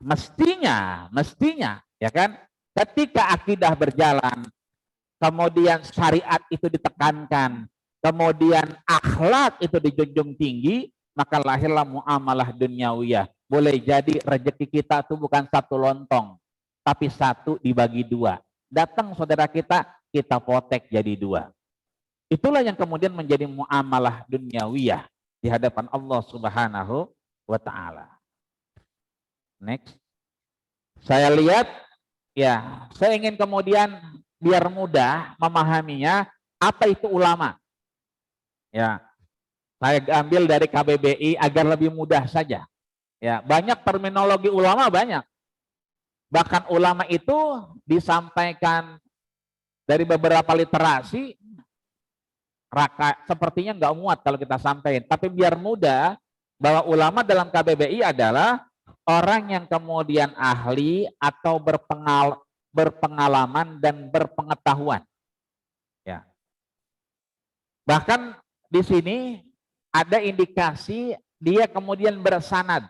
Mestinya, ya kan? Ketika akidah berjalan, kemudian syariat itu ditekankan, kemudian akhlak itu dijunjung tinggi, maka lahirlah muamalah duniawiyah. Boleh jadi rezeki kita itu bukan 1 lontong, tapi 1 dibagi 2. Datang saudara kita potek jadi 2. Itulah yang kemudian menjadi muamalah duniawiyah di hadapan Allah Subhanahu wa Ta'ala. Next. Saya lihat, ya, saya ingin kemudian biar mudah memahaminya, Apa itu ulama? Ya, saya ambil dari KBBI agar lebih mudah saja. Ya, banyak terminologi ulama banyak. Bahkan ulama itu disampaikan dari beberapa literasi, sepertinya nggak muat kalau kita sampaikan. Tapi biar mudah, bahwa ulama dalam KBBI adalah orang yang kemudian ahli atau berpengalaman dan berpengetahuan. Ya. Bahkan di sini ada indikasi dia kemudian bersanad.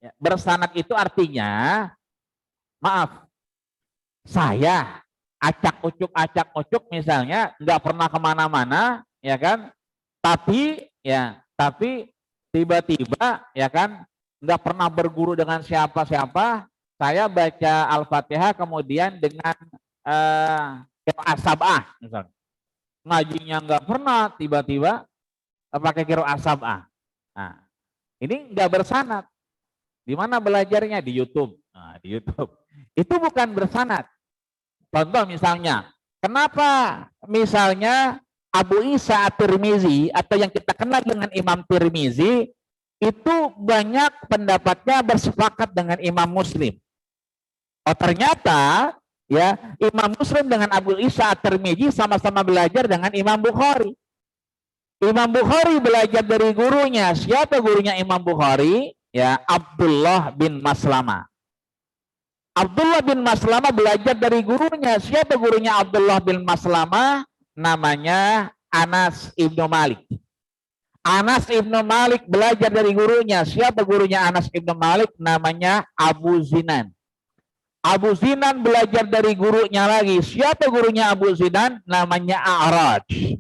Ya, bersanad itu artinya, maaf, saya acak ucuk misalnya nggak pernah kemana-mana, ya kan? Tapi tiba-tiba, ya kan, nggak pernah berguru dengan siapa-siapa. Saya baca Al-Fatihah kemudian dengan qiraat sab'ah, misalnya. Ngajinya nggak pernah, tiba-tiba pakai qiraat sab'ah. Nah, ini nggak bersanad. Di mana belajarnya? Di YouTube. Nah, di YouTube. Itu bukan bersanad. Contoh misalnya, kenapa misalnya Abu Isa At-Tirmizi atau yang kita kenal dengan Imam Tirmizi itu banyak pendapatnya bersepakat dengan Imam Muslim. Oh ternyata ya Imam Muslim dengan Abu Isa At-Tirmizi sama-sama belajar dengan Imam Bukhari. Imam Bukhari belajar dari gurunya. Siapa gurunya Imam Bukhari? Ya, Abdullah bin Maslamah. Abdullah bin Maslamah belajar dari gurunya. Siapa gurunya Abdullah bin Maslamah? Namanya Anas ibnu Malik. Anas ibnu Malik belajar dari gurunya. Siapa gurunya Anas ibnu Malik? Namanya Abu Zinan. Abu Zinan belajar dari gurunya lagi. Siapa gurunya Abu Zinan? Namanya A'raj.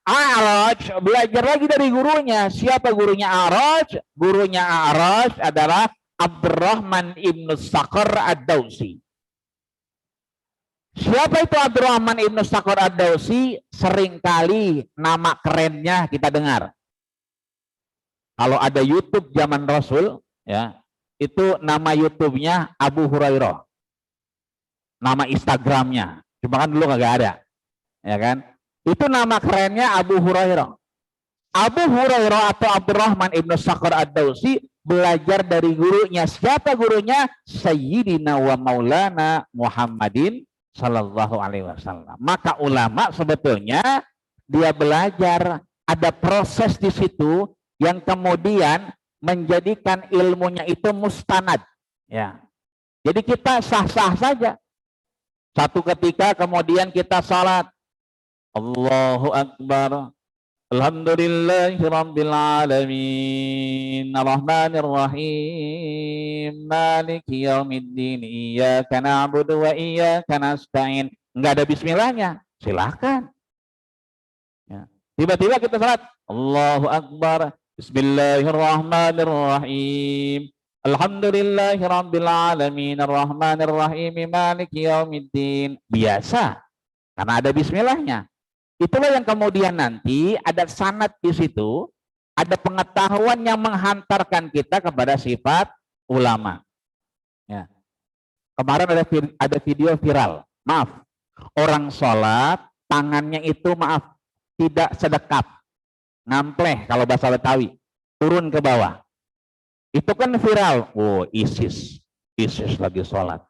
A'raj belajar lagi dari gurunya. Siapa gurunya A'raj? Gurunya A'raj adalah Abdurrahman ibnu Sakhar Ad-Dawsi. Siapa itu Abdurrahman ibnu Sakhar Ad-Dawsi? Seringkali nama kerennya kita dengar. Kalau ada YouTube zaman Rasul, ya, itu nama YouTube-nya Abu Hurairah. Nama Instagram-nya. Cuma kan dulu kagak ada. Ya kan? Itu nama kerennya Abu Hurairah. Abu Hurairah atau Abdurrahman ibnu Sakhar Ad-Dawsi belajar dari gurunya. Siapa gurunya? Sayyidina wa Maulana Muhammadin Sallallahu Alaihi Wasallam. Maka ulama sebetulnya dia belajar, ada proses di situ yang kemudian menjadikan ilmunya itu mustanad. Ya. Jadi kita sah-sah saja. Satu ketika kemudian kita salat, Allahu Akbar. Alhamdulillahirabbil alamin. Arrahmanir rahim. Maliki yaumiddin. Iyyaka na'budu wa iyyaka nasta'in. Enggak ada bismillahnya. Silakan. Ya. Tiba-tiba kita salat, Allahu Akbar. Bismillahirrahmanirrahim. Alhamdulillahirabbil alamin. Arrahmanir rahim. Maliki yaumiddin. Biasa. Karena ada bismillahnya. Itulah yang kemudian nanti ada sanad di situ, ada pengetahuan yang menghantarkan kita kepada sifat ulama. Ya. Kemarin ada video viral, maaf, orang sholat tangannya itu maaf tidak sedekap, ngampleh kalau bahasa Betawi, turun ke bawah. Itu kan viral. Oh, ISIS lagi sholat.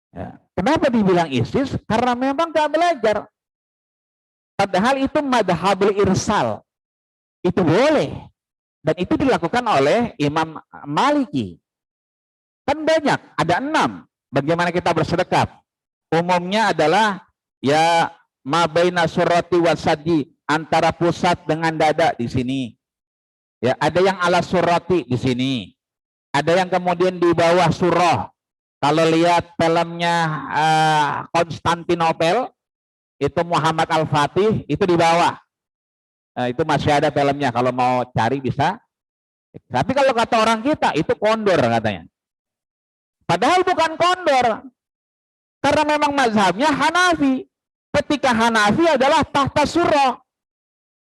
Ya. Kenapa dibilang ISIS? Karena memang gak belajar. Padahal itu madhabul irsal. Itu boleh. Dan itu dilakukan oleh Imam Maliki. Kan banyak, ada 6. Bagaimana kita bersedekah? Umumnya adalah ya ma baina surati wasadi, antara pusat dengan dada di sini. Ya, ada yang ala surati di sini. Ada yang kemudian di bawah surah. Kalau lihat filmnya Konstantinopel, itu Muhammad Al-Fatih, itu di bawah. Nah, itu masih ada filmnya, kalau mau cari bisa. Tapi kalau kata orang kita, itu kondor katanya. Padahal bukan kondor. Karena memang mazhabnya Hanafi. Ketika Hanafi adalah tahta surah.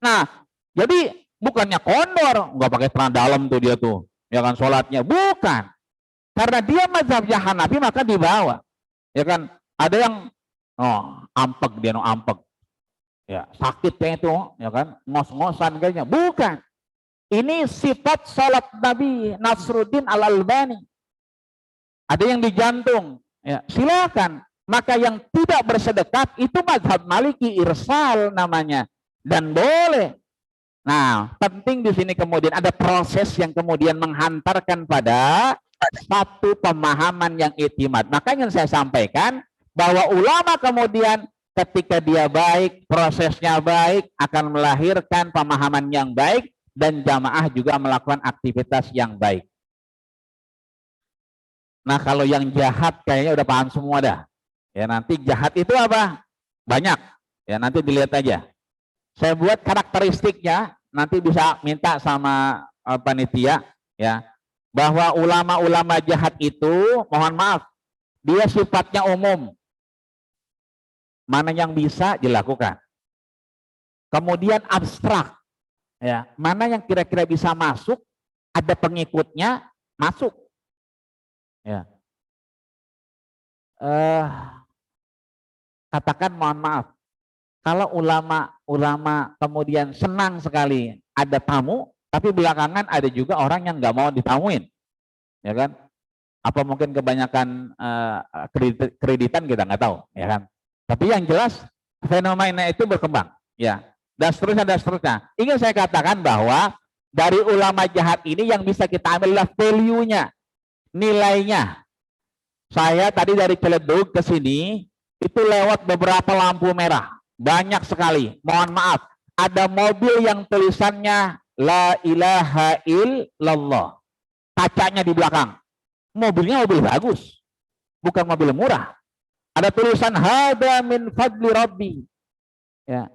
Nah, jadi bukannya kondor, nggak pakai celana dalam tuh dia tuh. Ya kan, sholatnya. Bukan. Karena dia mazhabnya Hanafi, maka di bawah. Ya kan, ada yang ampek dia, ampek. Ya, sakitnya itu, ya kan, ngos-ngosan kayaknya. Bukan. Ini sifat salat Nabi Nasruddin Al-Albani. Ada yang di jantung, ya, silakan. Maka yang tidak bersedekah itu mazhab Maliki irsal namanya, dan boleh. Nah, penting di sini kemudian ada proses yang kemudian menghantarkan pada satu pemahaman yang iktimad. Makanya saya sampaikan bahwa ulama kemudian ketika dia baik, prosesnya baik, akan melahirkan pemahaman yang baik, dan jamaah juga melakukan aktivitas yang baik. Nah, kalau yang jahat kayaknya udah paham semua dah. Ya, nanti jahat itu apa? Banyak. Ya, nanti dilihat aja. Saya buat karakteristiknya, nanti bisa minta sama panitia, ya, bahwa ulama-ulama jahat itu, mohon maaf, dia sifatnya umum. Mana yang bisa dilakukan. Kemudian abstrak. Ya, mana yang kira-kira bisa masuk, ada pengikutnya, masuk. Ya. Katakan mohon maaf, kalau ulama kemudian senang sekali ada tamu, tapi belakangan ada juga orang yang nggak mau ditamuin, ya kan? Apa mungkin kebanyakan kreditan, kita nggak tahu, ya kan? Tapi yang jelas fenomena itu berkembang, ya. Dan seterusnya. Ingin saya katakan bahwa dari ulama jahat ini yang bisa kita ambil adalah value-nya, nilainya. Saya tadi dari Ciledug ke sini itu lewat beberapa lampu merah, banyak sekali. Mohon maaf, ada mobil yang tulisannya La ilaha illallah, kacanya di belakang. Mobilnya mobil bagus, bukan mobil murah. Ada tulisan hada min fadli rabbi, ya,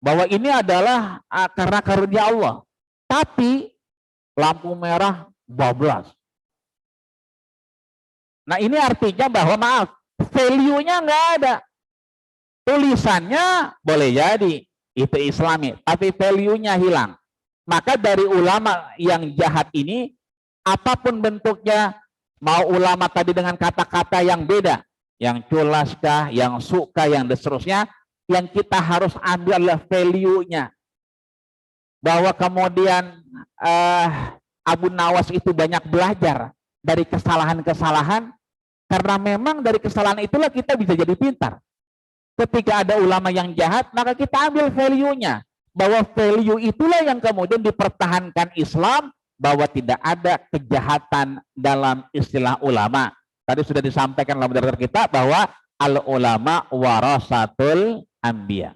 bahwa ini adalah karena karunia Allah. Tapi lampu merah bablas. Nah, ini artinya bahwa maaf, value-nya nggak ada. Tulisannya boleh jadi itu Islami, tapi value-nya hilang. Maka dari ulama yang jahat ini, apapun bentuknya, mau ulama tadi dengan kata-kata yang beda, yang culaskah, yang suka, yang seterusnya, yang kita harus ambil adalah value-nya. Bahwa kemudian Abu Nawas itu banyak belajar dari kesalahan-kesalahan, karena memang dari kesalahan itulah kita bisa jadi pintar. Ketika ada ulama yang jahat, maka kita ambil value-nya. Bahwa value itulah yang kemudian dipertahankan Islam, bahwa tidak ada kejahatan dalam istilah ulama. Tadi sudah disampaikan dalam dasar kita bahwa al-ulama warasatul anbiya.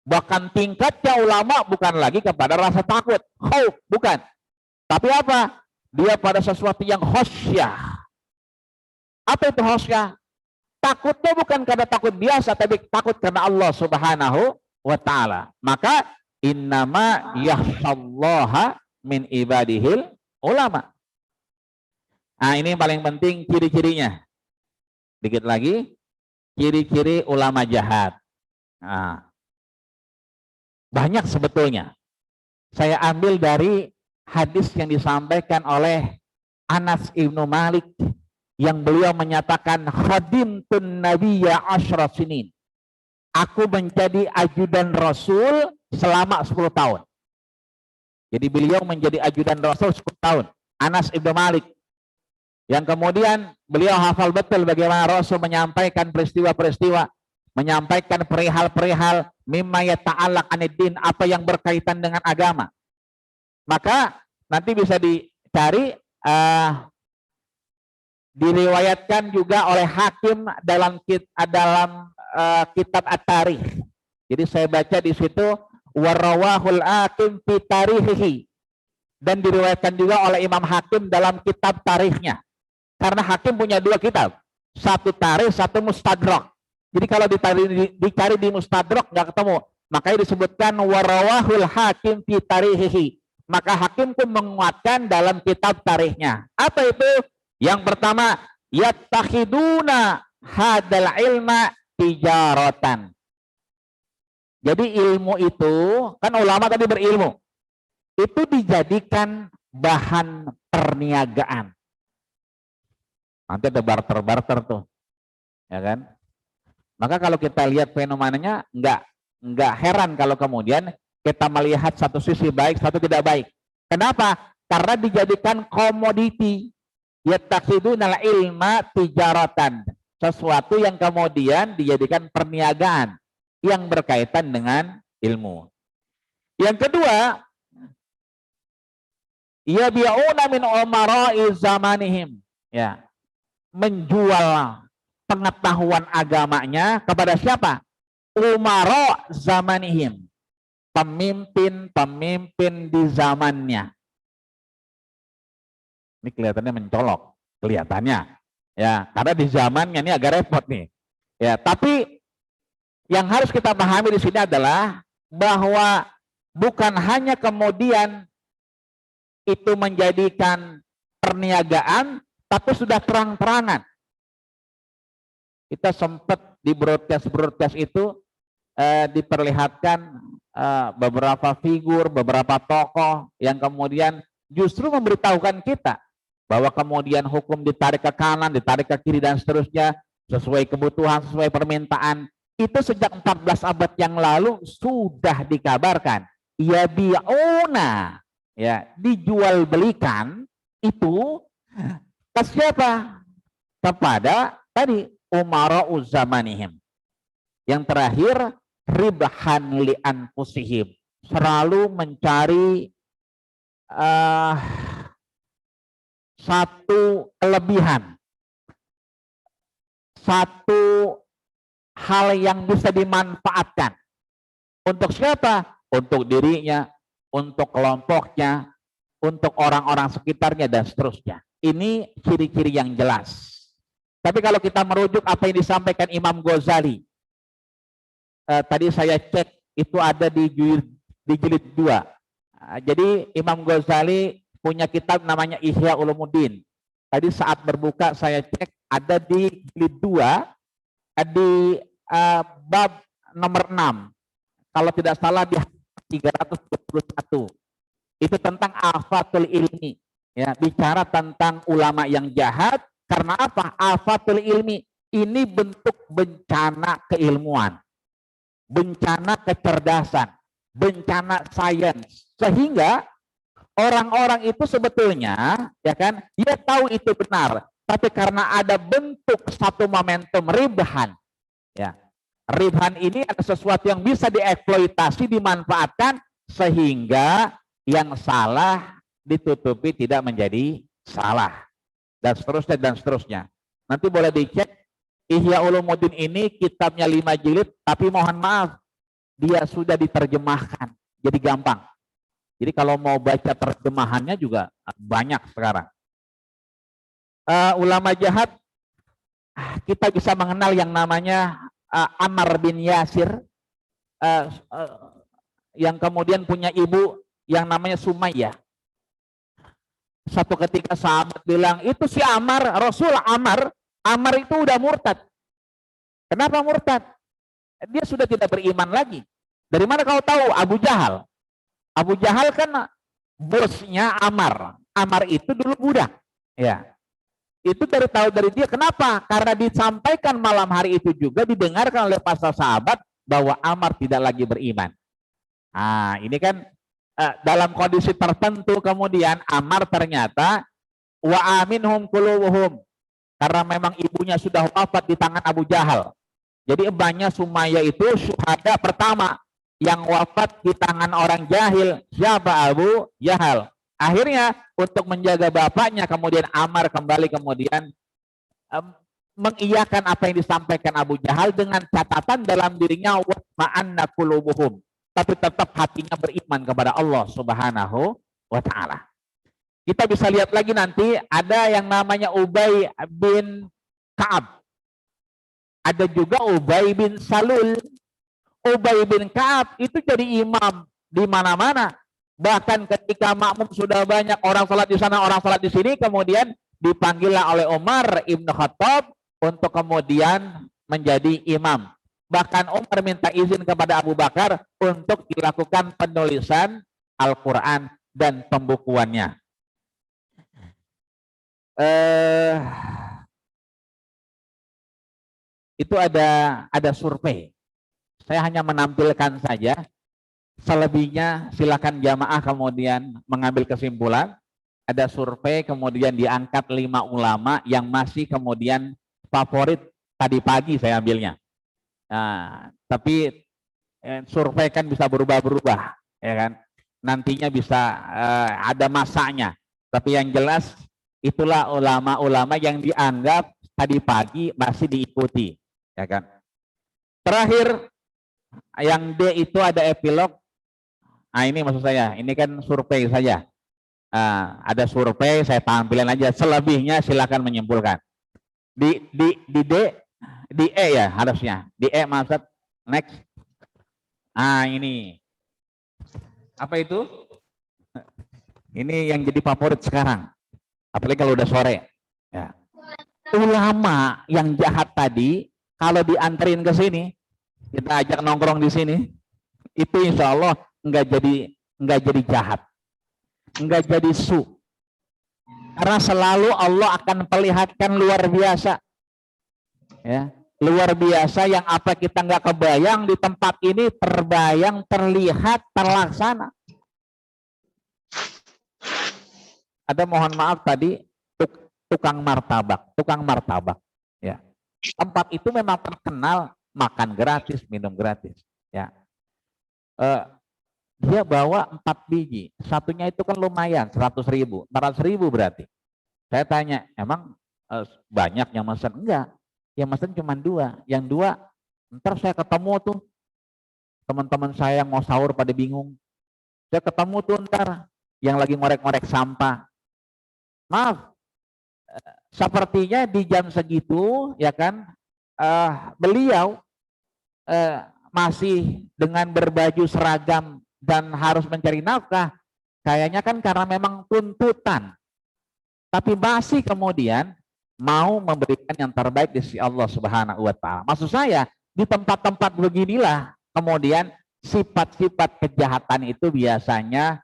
Bahkan tingkatnya ulama bukan lagi kepada rasa takut, khauf, bukan. Tapi apa? Dia pada sesuatu yang khosyah. Apa itu khosyah? Takutnya bukan karena takut biasa, tapi takut karena Allah Subhanahu wa ta'ala. Maka innama yakhshallaha min ibadihil ulama. Nah, ini yang paling penting ciri-cirinya. Dikit lagi, ciri-ciri ulama jahat. Nah, banyak sebetulnya. Saya ambil dari hadis yang disampaikan oleh Anas ibnu Malik, yang beliau menyatakan khadimtun nabiyya asyra sinin. Aku menjadi ajudan Rasul selama 10 tahun. Jadi beliau menjadi ajudan Rasul 10 tahun. Anas ibnu Malik. Yang kemudian beliau hafal betul bagaimana Rasul menyampaikan peristiwa-peristiwa, menyampaikan perihal-perihal mimma yata'allaq aniddin, apa yang berkaitan dengan agama. Maka nanti bisa dicari, diriwayatkan juga oleh Hakim dalam kitab At-Tarikh. Jadi saya baca di situ warawahul Hakim fi tarihihi, dan diriwayatkan juga oleh Imam Hakim dalam kitab tarikhnya. Karena Hakim punya 2 kitab, satu tarikh, satu mustadrak. Jadi kalau dicari di mustadrak nggak ketemu, makanya disebutkan warawahul Hakim fi tarihihi. Maka Hakim pun menguatkan dalam kitab tarikhnya. Apa itu? Yang pertama, yattakhiduna hadal ilma tijaratan. Jadi ilmu itu, kan ulama tadi berilmu, itu dijadikan bahan perniagaan. Nanti ada barter-barter tuh, ya kan? Maka kalau kita lihat fenomenanya, enggak. Nggak heran kalau kemudian kita melihat satu sisi baik, satu tidak baik. Kenapa? Karena dijadikan komoditi. Yattakhidunal ilma tijaratan. Sesuatu yang kemudian dijadikan perniagaan yang berkaitan dengan ilmu. Yang kedua, yabi'una min umara'i zamanihim. Ya, menjual pengetahuan agamanya kepada siapa? Umara zamanihim. Pemimpin-pemimpin di zamannya. Ini kelihatannya mencolok, kelihatannya. Ya, karena di zamannya ini agak repot nih. Ya, tapi yang harus kita pahami di sini adalah bahwa bukan hanya kemudian itu menjadikan perniagaan, tapi sudah terang-terangan. Kita sempat di broadcast itu diperlihatkan beberapa figur, beberapa tokoh yang kemudian justru memberitahukan kita bahwa kemudian hukum ditarik ke kanan, ditarik ke kiri dan seterusnya sesuai kebutuhan, sesuai permintaan. Itu sejak 14 abad yang lalu sudah dikabarkan. Ya bi'una, ya, dijual belikan itu ke siapa? Kepada tadi umara'u zamanihim. Yang terakhir, ribhan li anfusihim, selalu mencari satu kelebihan, satu hal yang bisa dimanfaatkan. Untuk siapa? Untuk dirinya, untuk kelompoknya, untuk orang-orang sekitarnya dan seterusnya. Ini ciri-ciri yang jelas. Tapi kalau kita merujuk apa yang disampaikan Imam Ghazali, tadi saya cek itu ada di jilid 2. Jadi Imam Ghazali punya kitab namanya Ihya Ulumuddin. Tadi saat berbuka saya cek ada di jilid 2 di bab nomor 6. Kalau tidak salah di 321. Itu tentang afatul ilmi. Ya, bicara tentang ulama yang jahat. Karena apa? Afatul ilmi ini bentuk bencana keilmuan, bencana kecerdasan, bencana sains, sehingga orang-orang itu sebetulnya, ya kan, dia tahu itu benar, tapi karena ada bentuk satu momentum ribhan, ya, ribhan ini ada sesuatu yang bisa dieksploitasi, dimanfaatkan, sehingga yang salah ditutupi tidak menjadi salah. Dan seterusnya dan seterusnya. Nanti boleh dicek Ihya Ulumuddin ini kitabnya 5 jilid, tapi mohon maaf dia sudah diterjemahkan jadi gampang. Jadi kalau mau baca terjemahannya juga banyak sekarang. Ulama jahat kita bisa mengenal yang namanya Ammar bin Yasir, yang kemudian punya ibu yang namanya Sumayyah. Satu ketika sahabat bilang, itu si Ammar, Rasul Ammar itu udah murtad. Kenapa murtad? Dia sudah tidak beriman lagi. Dari mana kau tahu? Abu Jahal. Abu Jahal kan bosnya Ammar. Ammar itu dulu budak. Ya. Itu tahu dari dia. Kenapa? Karena disampaikan malam hari itu juga didengarkan oleh para sahabat bahwa Ammar tidak lagi beriman. Nah, ini kan dalam kondisi tertentu kemudian Ammar ternyata wa aminhum qulubuhum, karena memang ibunya sudah wafat di tangan Abu Jahal. Jadi embahnya Sumayyah itu syuhada pertama yang wafat di tangan orang jahil. Siapa? Abu Jahal. Akhirnya untuk menjaga bapaknya kemudian Ammar kembali kemudian mengiyakan apa yang disampaikan Abu Jahal dengan catatan dalam dirinya wa ma'anna qulubuhum, tapi tetap hatinya beriman kepada Allah Subhanahu wa Ta'ala. Kita bisa lihat lagi nanti ada yang namanya Ubay bin Ka'ab. Ada juga Ubay bin Salul. Ubay bin Ka'ab itu jadi imam di mana-mana. Bahkan ketika makmum sudah banyak, orang salat di sana, orang salat di sini, kemudian dipanggillah oleh Umar Ibn Khattab untuk kemudian menjadi imam. Bahkan Umar minta izin kepada Abu Bakar untuk dilakukan penulisan Al-Quran dan pembukuannya. Itu ada survei Saya hanya menampilkan saja. Selebihnya silakan jamaah kemudian mengambil kesimpulan. Ada survei kemudian diangkat 5 ulama yang masih kemudian favorit tadi pagi saya ambilnya. Nah, tapi survei kan bisa berubah-berubah, ya kan? Nantinya bisa ada masanya. Tapi yang jelas itulah ulama-ulama yang dianggap tadi pagi masih diikuti, ya kan? Terakhir yang D itu ada epilog. Nah, ini maksud saya, ini kan survei saja. Ada survei, saya tampilin aja. Selebihnya silakan menyimpulkan. Di D, di E ya harusnya. Di E maksud next. Ini apa itu? Ini yang jadi favorit sekarang. Apalagi kalau udah sore. Ya. Ulama yang jahat tadi, kalau dianterin ke sini, kita ajak nongkrong di sini, itu insya Allah nggak jadi jahat, nggak jadi su. Karena selalu Allah akan perlihatkan luar biasa, ya, luar biasa yang apa kita nggak kebayang di tempat ini terbayang, terlihat, terlaksana. Ada mohon maaf tadi tukang martabak, ya. Tempat itu memang terkenal makan gratis, minum gratis, ya. Dia bawa 4 biji, satunya itu kan lumayan 100.000, 400.000 berarti. Saya tanya, emang banyak yang mesen? Enggak, yang mesen cuma 2. Yang 2, ntar saya ketemu tuh teman-teman saya yang mau sahur pada bingung. Saya ketemu tuh ntar yang lagi ngorek-ngorek sampah. Maaf, sepertinya di jam segitu, ya kan, beliau masih dengan berbaju seragam dan harus mencari nafkah. Kayaknya kan karena memang tuntutan. Tapi masih kemudian mau memberikan yang terbaik di sisi Allah Subhanahu wa Ta'ala. Maksud saya, di tempat-tempat beginilah kemudian sifat-sifat kejahatan itu biasanya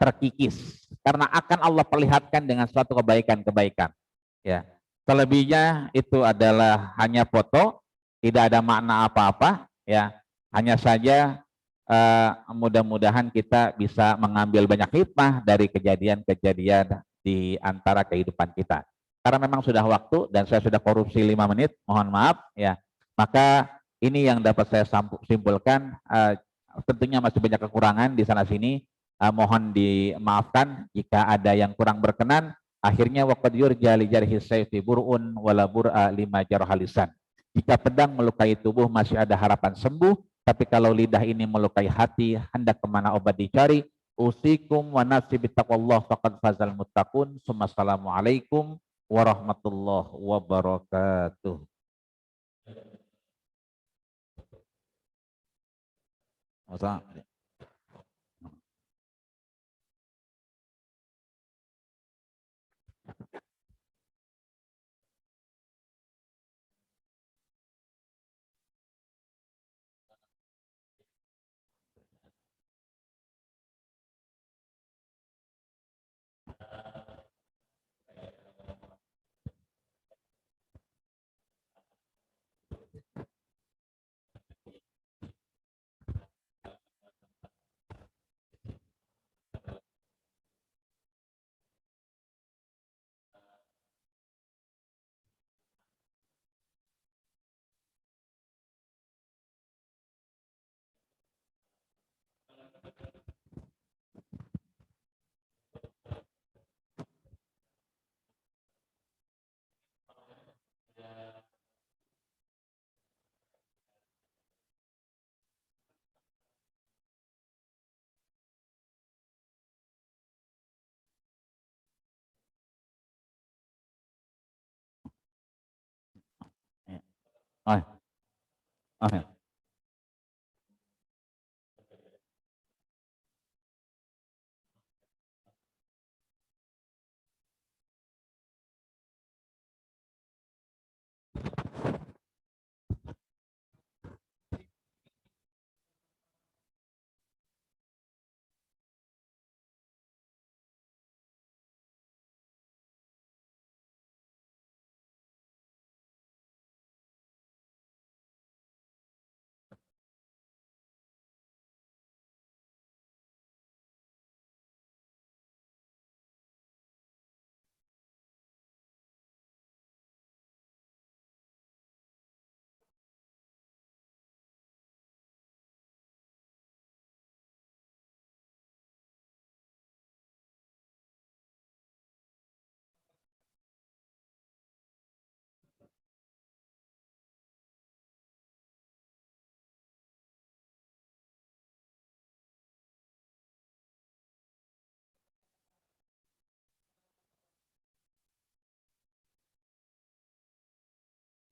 terkikis karena akan Allah perlihatkan dengan suatu kebaikan-kebaikan. Ya, selebihnya itu adalah hanya foto, tidak ada makna apa-apa. Ya, hanya saja mudah-mudahan kita bisa mengambil banyak hikmah dari kejadian-kejadian di antara kehidupan kita. Karena memang sudah waktu dan saya sudah korupsi 5 menit, mohon maaf ya. Maka ini yang dapat saya simpulkan. Tentunya masih banyak kekurangan di sana sini. Mohon dimaafkan jika ada yang kurang berkenan. Akhirnya waqad yurja li jarhi sayfi bur'un wala bur'a lima jarhalisan. Jika pedang melukai tubuh masih ada harapan sembuh, tapi kalau lidah ini melukai hati, hendak kemana obat dicari. Usikum wa nafsi bittaqwallah faqad fazal muttaqun. Assalamualaikum warahmatullahi wabarakatuh. Masa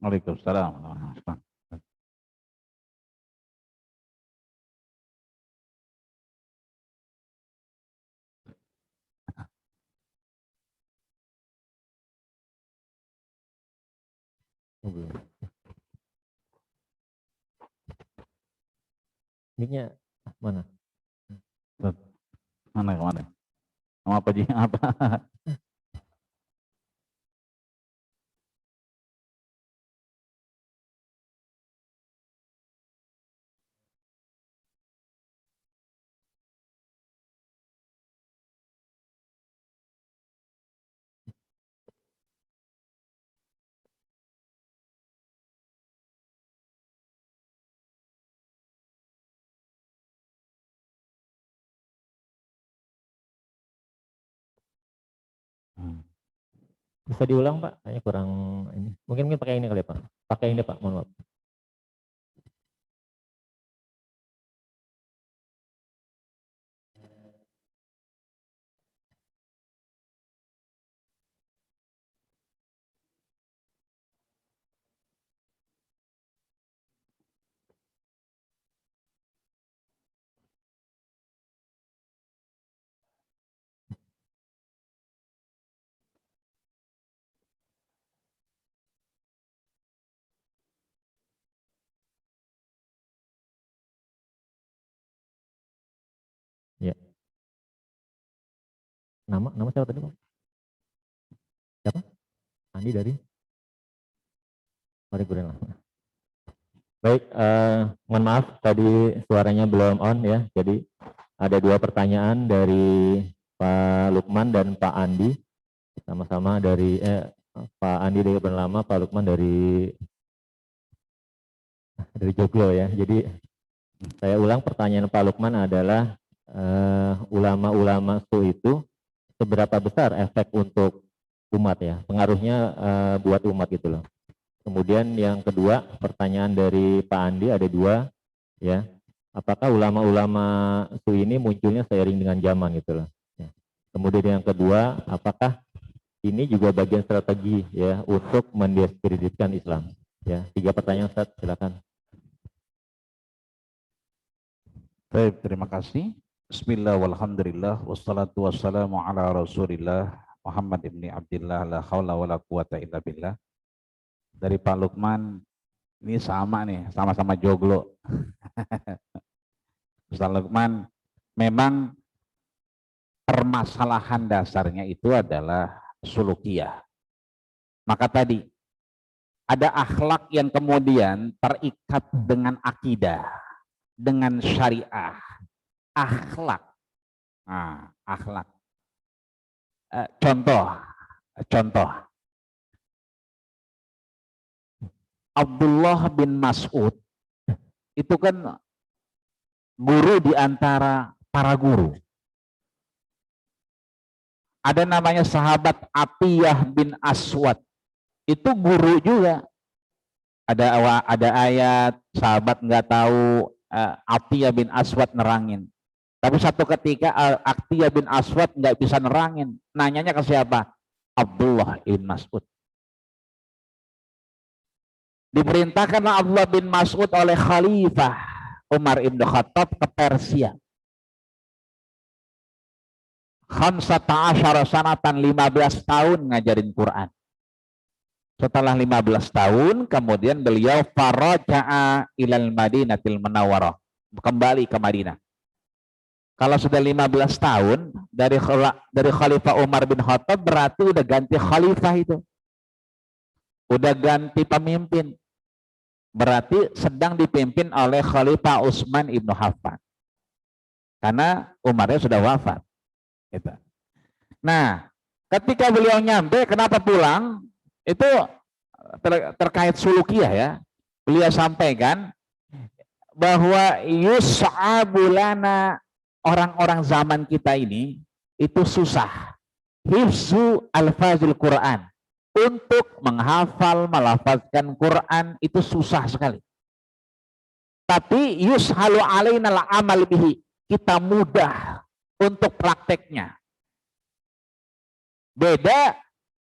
Waalaikumsalam. Oh, belum. Mic-nya mana? Mana kemana? Sama apa Ji? Apa? Bisa diulang Pak? Kayaknya kurang ini. Mungkin pakai ini kali ya Pak. Pakai ini Pak, mohon maaf. Ya. Nama siapa tadi Pak? Siapa? Andi dari Paripurna. Baik, mohon maaf tadi suaranya belum on ya. Jadi ada 2 pertanyaan dari Pak Lukman dan Pak Andi. Sama-sama dari Pak Andi dari Bernama, Pak Lukman dari Joglo ya. Jadi saya ulang, pertanyaan Pak Lukman adalah ulama-ulama SU itu seberapa besar efek untuk umat ya, pengaruhnya buat umat gitu loh. Kemudian yang kedua, pertanyaan dari Pak Andi ada 2 ya. Apakah ulama-ulama SU ini munculnya seiring dengan zaman gitu loh. Ya. Kemudian yang kedua, apakah ini juga bagian strategi ya untuk mendiskreditkan Islam? Ya, 3 pertanyaan Ustaz, silakan. Baik, terima kasih. Bismillah walhamdulillah wassalatu wassalamu ala Rasulillah Muhammad ibni Abdillah la haula wala quwata illa billah. Dari Pak Lukman ini sama nih, sama-sama joglo. Ustaz Lukman, memang permasalahan dasarnya itu adalah sulukiyah. Maka tadi ada akhlak yang kemudian terikat dengan akidah, dengan syariah, akhlak. Nah, akhlak. Contoh. Abdullah bin Mas'ud itu kan guru di antara para guru. Ada namanya sahabat Atiyah bin Aswad. Itu guru juga. Ada ayat sahabat nggak tahu Atiyah bin Aswad nerangin. Tapi satu ketika Atiyah bin Aswad nggak bisa nerangin. Nanyanya ke siapa? Abdullah bin Mas'ud. Diperintahkanlah Abdullah bin Mas'ud oleh Khalifah Umar ibn Khattab ke Persia. 15 sanatan, 15 tahun ngajarin Quran. Setelah 15 tahun, kemudian beliau faraja'a ilal Madinatil Munawwarah, kembali ke Madinah. Kalau sudah 15 tahun dari Khalifah Umar bin Khattab, berarti udah ganti khalifah itu. Udah ganti pemimpin. Berarti sedang dipimpin oleh Khalifah Utsman ibnu Affan. Karena Umarnya sudah wafat. Gitu. Nah, ketika beliau nyampe, kenapa pulang? Itu terkait sulukiyah ya. Beliau sampaikan bahwa yus'abulana, orang-orang zaman kita ini itu susah. Hifzu alfazil Quran. Untuk menghafal, melafazkan Quran itu susah sekali. Tapi yushalu alaina amal bihi, kita mudah untuk prakteknya. Beda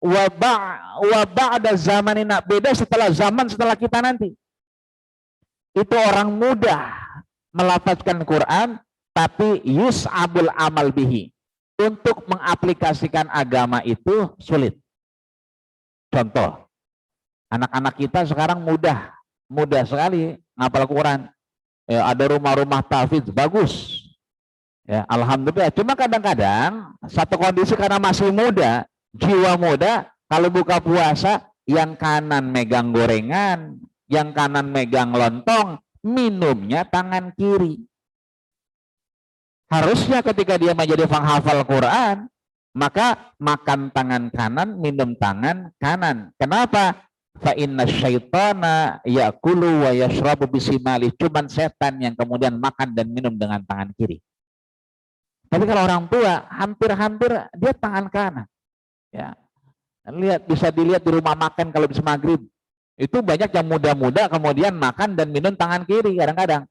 wa ba'da zamanina, beda setelah zaman setelah kita nanti. Itu orang mudah melafazkan Quran, tapi yus'abul amal bihi. Untuk mengaplikasikan agama itu sulit. Contoh, anak-anak kita sekarang mudah sekali ngapal Quran. Ya, ada rumah-rumah tahfidz bagus. Ya, alhamdulillah. Cuma kadang-kadang satu kondisi karena masih muda, jiwa muda, kalau buka puasa yang kanan megang gorengan, yang kanan megang lontong, minumnya tangan kiri. Harusnya ketika dia menjadi penghafal Quran, maka makan tangan kanan, minum tangan kanan. Kenapa? Fa inna syaitana ya'kulu wa yashrabu bisimali. Cuman setan yang kemudian makan dan minum dengan tangan kiri. Tapi kalau orang tua hampir-hampir dia tangan kanan. Ya. Bisa dilihat di rumah makan kalau bisa maghrib. Itu banyak yang muda-muda kemudian makan dan minum tangan kiri kadang-kadang.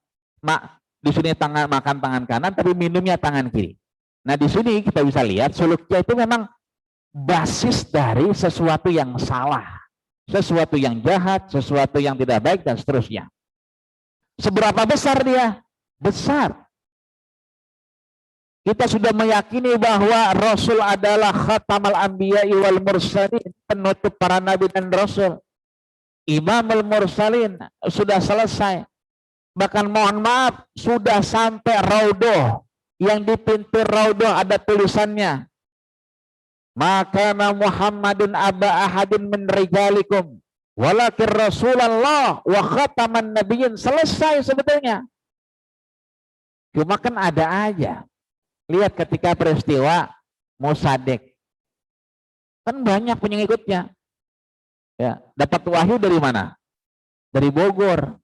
Di sini makan tangan kanan tapi minumnya tangan kiri. Nah, di sini kita bisa lihat suluknya itu memang basis dari sesuatu yang salah, sesuatu yang jahat, sesuatu yang tidak baik dan seterusnya. Seberapa besar dia? Besar. Kita sudah meyakini bahwa Rasul adalah khatamal anbiya wal mursalin, penutup para nabi dan rasul. Imamul mursalin sudah selesai. Bahkan mohon maaf, sudah sampai raudhah. Yang di pintu raudhah ada tulisannya, maka Muhammadun aba ahadin min rijalikum walakin Rasulullah wa khataman nabiyyin. Selesai sebetulnya. Cuma kan ada aja. Lihat ketika peristiwa Musaddiq. Kan banyak pengikutnya. Ya, dapat wahyu dari mana? Dari Bogor.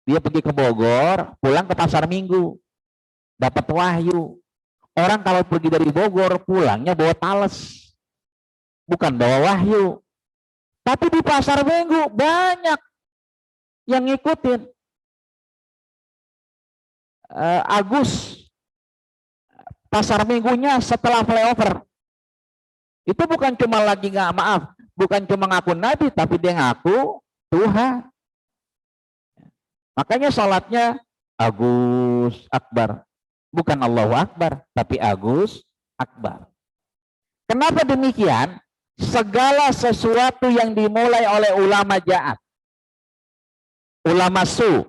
Dia pergi ke Bogor, pulang ke pasar Minggu. Dapat wahyu. Orang kalau pergi dari Bogor, pulangnya bawa tales. Bukan bawa wahyu. Tapi di pasar Minggu banyak yang ngikutin. Agus, pasar Minggunya setelah flyover. Itu bukan cuma lagi bukan cuma ngaku Nabi, tapi dia ngaku Tuhan. Makanya sholatnya Agus Akbar. Bukan Allahu Akbar, tapi Agus Akbar. Kenapa demikian? Segala sesuatu yang dimulai oleh ulama jahat, ulama su,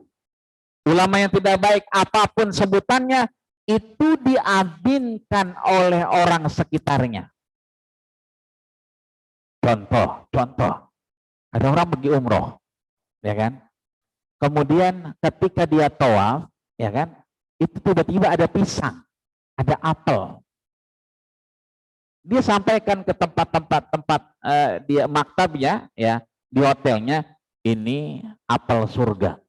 ulama yang tidak baik, apapun sebutannya, itu diaminkan oleh orang sekitarnya. Contoh. Ada orang pergi umroh, ya kan? Kemudian ketika dia tawaf, ya kan, itu tiba-tiba ada pisang, ada apel. Dia sampaikan ke tempat dia maktabnya, ya, di hotelnya, ini apel surga,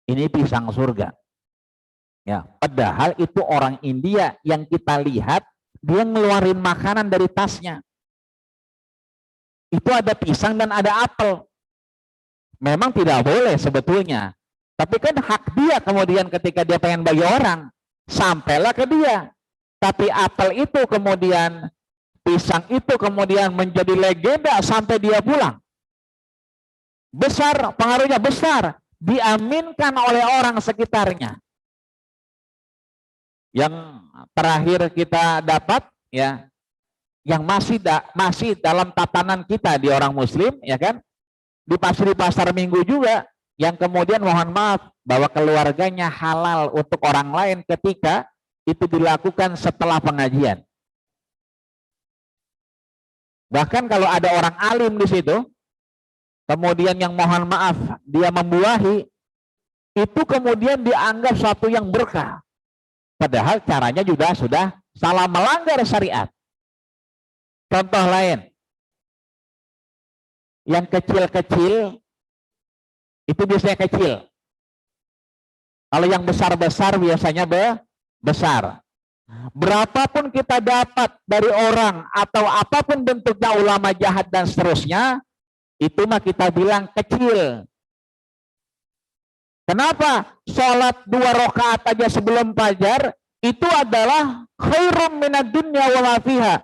ini pisang surga. Ya, padahal itu orang India yang kita lihat dia ngeluarin makanan dari tasnya. Itu ada pisang dan ada apel. Memang tidak boleh sebetulnya, tapi kan hak dia kemudian ketika dia pengen bagi orang, sampailah ke dia. Tapi apel itu kemudian, pisang itu kemudian menjadi legenda sampai dia pulang. Besar, pengaruhnya besar, diaminkan oleh orang sekitarnya. Yang terakhir kita dapat, ya, yang masih dalam tatanan kita di orang Muslim, ya kan? Di pasar Minggu juga, yang kemudian mohon maaf bahwa keluarganya halal untuk orang lain ketika itu dilakukan setelah pengajian. Bahkan kalau ada orang alim di situ, kemudian yang mohon maaf dia membuahi, itu kemudian dianggap suatu yang berkah. Padahal caranya juga sudah salah, melanggar syariat. Contoh lain, yang kecil-kecil itu biasanya kecil. Kalau yang besar-besar biasanya besar. Berapapun kita dapat dari orang atau apapun bentuknya ulama jahat dan seterusnya, itu mah kita bilang kecil. Kenapa? Sholat 2 rakaat aja sebelum fajar itu adalah khairum minad dunya wa ma fiha.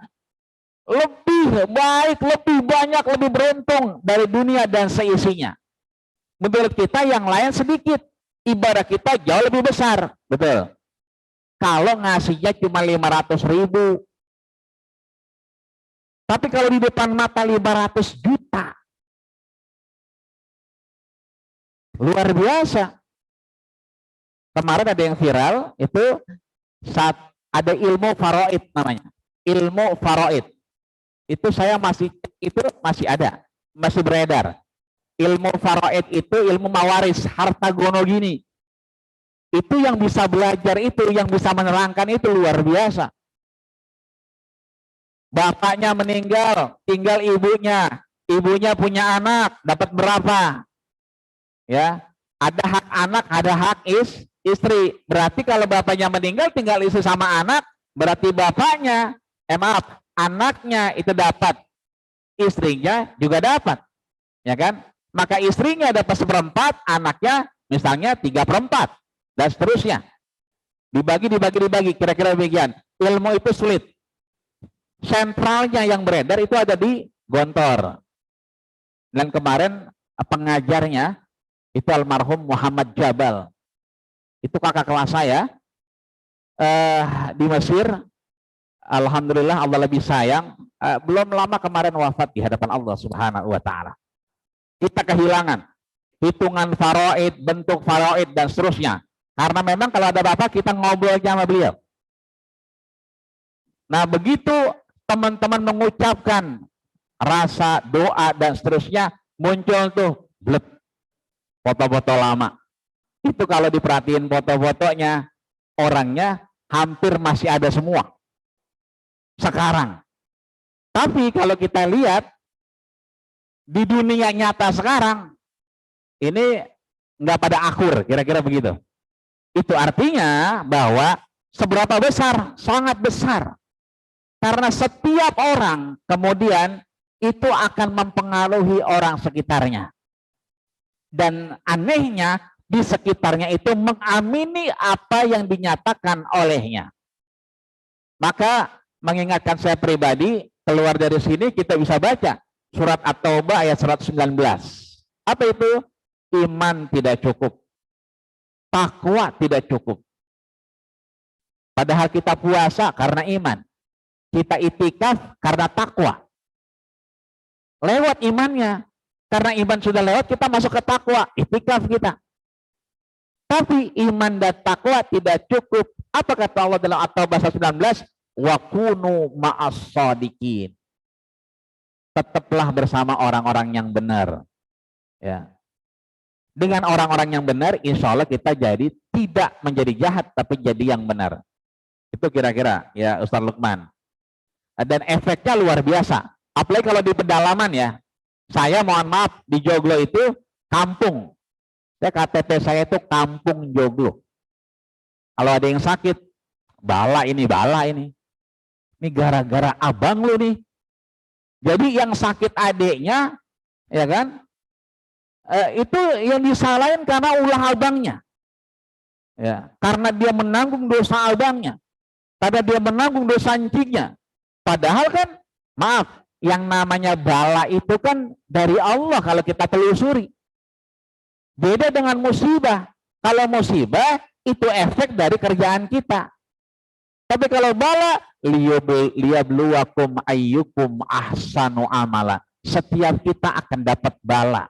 Lebih lebih baik, lebih banyak, lebih beruntung dari dunia dan seisinya. Menurut kita yang lain sedikit, ibadah kita jauh lebih besar, betul. Kalau ngasihnya cuma 500.000, tapi kalau di depan mata 500 juta, luar biasa. Kemarin ada yang viral, itu saat ada ilmu faraid namanya, ilmu faraid. Itu saya masih ada, masih beredar. Ilmu faraid itu ilmu mawaris, harta gono gini. Itu yang bisa belajar itu, yang bisa menerangkan itu luar biasa. Bapaknya meninggal, tinggal ibunya. Ibunya punya anak, dapat berapa? Ya, ada hak anak, ada hak istri. Berarti kalau bapaknya meninggal, tinggal istri sama anak, berarti bapaknya, anaknya itu dapat, istrinya juga dapat, ya kan? Maka istrinya dapat 1/4, anaknya misalnya 3/4, dan seterusnya. Dibagi, kira-kira demikian. Ilmu itu sulit. Sentralnya yang beredar itu ada di Gontor. Dan kemarin pengajarnya itu almarhum Muhammad Jabal. Itu kakak kelas saya di Mesir. Alhamdulillah Allah lebih sayang. Belum lama kemarin wafat di hadapan Allah Subhanahu wa Ta'ala. Kita kehilangan hitungan faraid, bentuk faraid, dan seterusnya. Karena memang kalau ada bapak kita ngobrol sama beliau. Nah, begitu teman-teman mengucapkan rasa doa dan seterusnya, muncul tuh blep, foto-foto lama. Itu kalau diperhatiin foto-fotonya, orangnya hampir masih ada semua sekarang. Tapi kalau kita lihat di dunia nyata sekarang, ini nggak pada akur, kira-kira begitu. Itu artinya bahwa seberapa besar, sangat besar. Karena setiap orang kemudian itu akan mempengaruhi orang sekitarnya. Dan anehnya di sekitarnya itu mengamini apa yang dinyatakan olehnya. Maka mengingatkan saya pribadi, keluar dari sini kita bisa baca surat At-Taubah ayat 119. Apa itu? Iman tidak cukup. Takwa tidak cukup. Padahal kita puasa karena iman. Kita itikaf karena takwa. Lewat imannya. Karena iman sudah lewat, kita masuk ke takwa. Itikaf kita. Tapi iman dan takwa tidak cukup. Apa kata Allah dalam At-Taubah 119? Wa kunu ma'as shadiqin. Tetaplah bersama orang-orang yang benar. Ya. Dengan orang-orang yang benar, insya Allah kita jadi tidak menjadi jahat, tapi jadi yang benar. Itu kira-kira ya Ustaz Lukman. Dan efeknya luar biasa. Apalagi kalau di pedalaman ya. Saya mohon maaf, di Joglo itu kampung. KTP saya itu kampung Joglo. Kalau ada yang sakit, bala ini. Ini gara-gara abang lu nih. Jadi yang sakit adiknya, ya kan? Itu yang disalahin karena ulah abangnya. Ya, karena dia menanggung dosa abangnya. Karena dia menanggung dosa encingnya. Padahal kan, maaf, yang namanya bala itu kan dari Allah kalau kita telusuri. Beda dengan musibah. Kalau musibah itu efek dari kerjaan kita. Tapi kalau bala, liyabluwakum ayyukum ahsanu amala. Setiap kita akan dapat bala.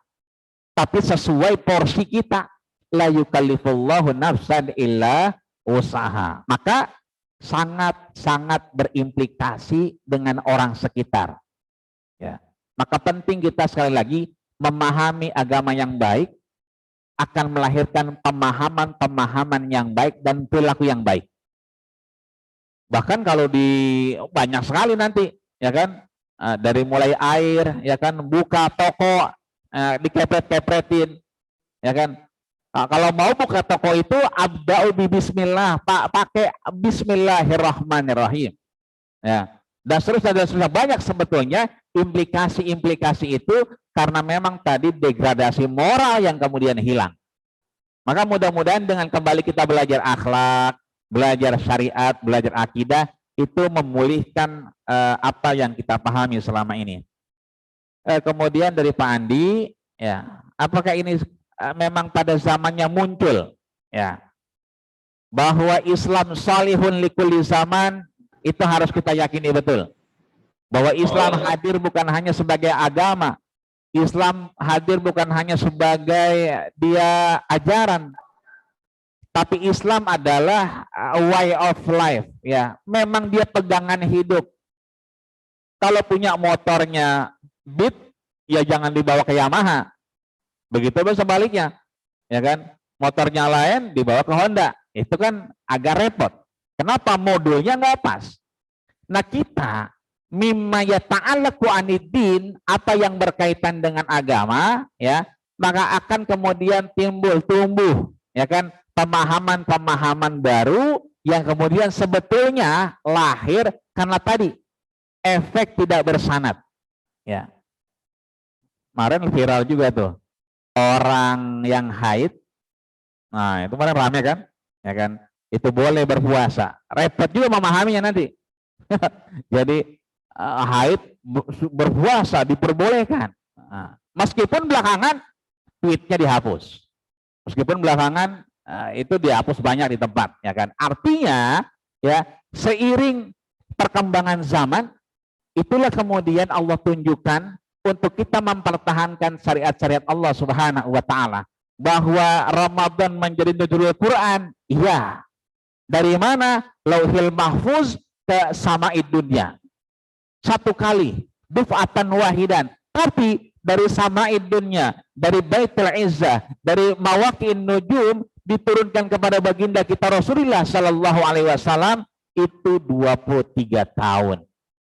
Tapi sesuai porsi kita. La yukallifullahu nafsan illa usaha. Maka sangat-sangat berimplikasi dengan orang sekitar. Ya. Maka penting kita sekali lagi memahami agama yang baik akan melahirkan pemahaman-pemahaman yang baik dan perilaku yang baik. Bahkan kalau banyak sekali nanti, ya kan, dari mulai air, ya kan, buka toko, dikepret-kepretin, ya kan. Kalau mau buka toko itu abda'u bi bismillah, pakai bismillahirrahmanirrahim. Ya. Dan seterusnya banyak sebetulnya implikasi-implikasi itu karena memang tadi degradasi moral yang kemudian hilang. Maka mudah-mudahan dengan kembali kita belajar akhlak, belajar syariat, belajar akidah, itu memulihkan apa yang kita pahami selama ini. Kemudian dari Pak Andi, ya, apakah ini memang pada zamannya muncul, ya, bahwa Islam salihun likulli zaman, itu harus kita yakini betul. Bahwa Islam hadir bukan hanya sebagai agama, Islam hadir bukan hanya sebagai dia ajaran, tapi Islam adalah way of life, ya. Memang dia pegangan hidup. Kalau punya motornya Beat, ya jangan dibawa ke Yamaha. Begitu pun sebaliknya, ya kan? Motornya lain dibawa ke Honda, itu kan agak repot. Kenapa? Modulnya nggak pas. Nah, kita mimma yata'allaqu aniddin, apa yang berkaitan dengan agama, ya, maka akan kemudian tumbuh, ya kan, pemahaman-pemahaman baru yang kemudian sebetulnya lahir karena tadi efek tidak bersanad, ya. Kemarin viral juga tuh orang yang haid, nah itu kemarin rame kan, ya kan, itu boleh berpuasa, repot juga memahaminya nanti. Jadi haid berpuasa diperbolehkan, nah, meskipun belakangan tweetnya dihapus, meskipun belakangan itu dihapus banyak di tempat, ya kan. Artinya, ya, seiring perkembangan zaman, itulah kemudian Allah tunjukkan untuk kita mempertahankan syariat-syariat Allah Subhanahu wa Ta'ala, bahwa Ramadan menjadi nuzulul Quran. Iya, dari mana? Lauhil Mahfuz ke Sama'id dunya, satu kali, duf'atan wahidan. Tapi dari Sama'id dunya, dari Baitul Izzah, dari Mawaqi'in Nujum, diturunkan kepada baginda kita Rasulullah Sallallahu Alaihi Wasallam itu 23 tahun.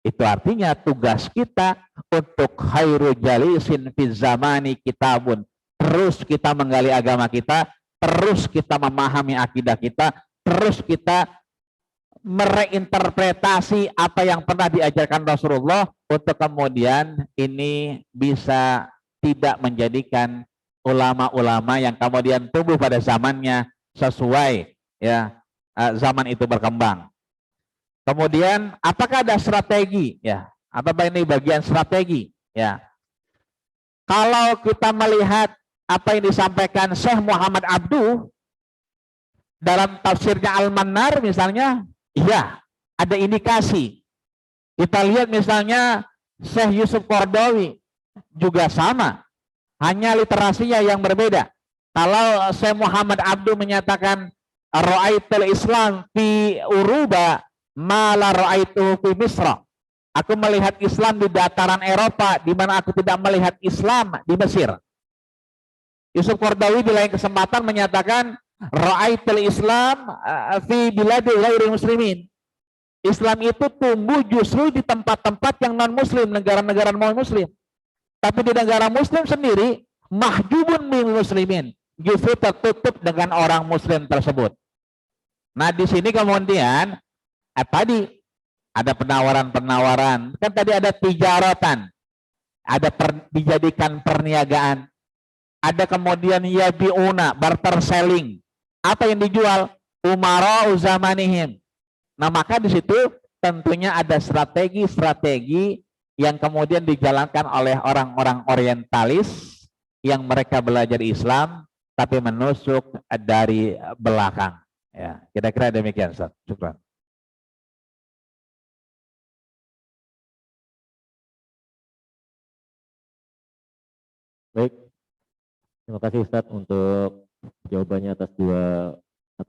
Itu artinya tugas kita untuk khairu jalisin fi zamani kitabun. Terus kita menggali agama kita, terus kita memahami akidah kita, terus kita mereinterpretasi apa yang pernah diajarkan Rasulullah untuk kemudian ini bisa tidak menjadikan ulama-ulama yang kemudian tumbuh pada zamannya sesuai, ya, zaman itu berkembang. Kemudian apakah ada strategi, ya? Apa ini bagian strategi, ya? Kalau kita melihat apa yang disampaikan Syekh Muhammad Abduh dalam tafsirnya Al-Mannar misalnya, iya, ada indikasi. Kita lihat misalnya Syekh Yusuf Qaradawi juga sama, hanya literasinya yang berbeda. Kalau Syekh Muhammad Abduh menyatakan ra'aitul Islam fi Uruba ma la ra'aitu fi Misra. Aku melihat Islam di dataran Eropa di mana aku tidak melihat Islam di Mesir. Yusuf Qaradawi di lain kesempatan menyatakan ra'aitul Islam fi biladi ghairi muslimin. Islam itu tumbuh justru di tempat-tempat yang non muslim, negara-negara non muslim. Tapi di negara muslim sendiri mahjubun min muslimin, justru tertutup dengan orang muslim tersebut. Nah, di sini kemudian tadi ada penawaran-penawaran, kan tadi ada tijaratan, ada dijadikan perniagaan, ada kemudian yabiuna, barter selling. Apa yang dijual? Umara zamanihim. Nah, maka di situ tentunya ada strategi-strategi yang kemudian dijalankan oleh orang-orang orientalis yang mereka belajar Islam tapi menusuk dari belakang. Ya, kira-kira demikian, Ustaz. Syukran. Baik, terima kasih Ustadz untuk jawabannya atas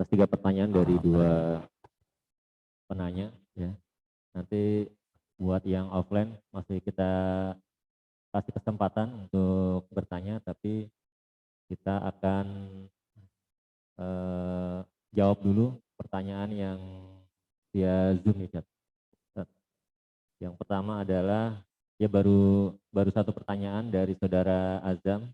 tiga pertanyaan dari dua penanya, ya. Nanti buat yang offline masih kita kasih kesempatan untuk bertanya, tapi kita akan jawab dulu pertanyaan yang via Zoom ya. Yang pertama adalah ya baru satu pertanyaan dari saudara Azam.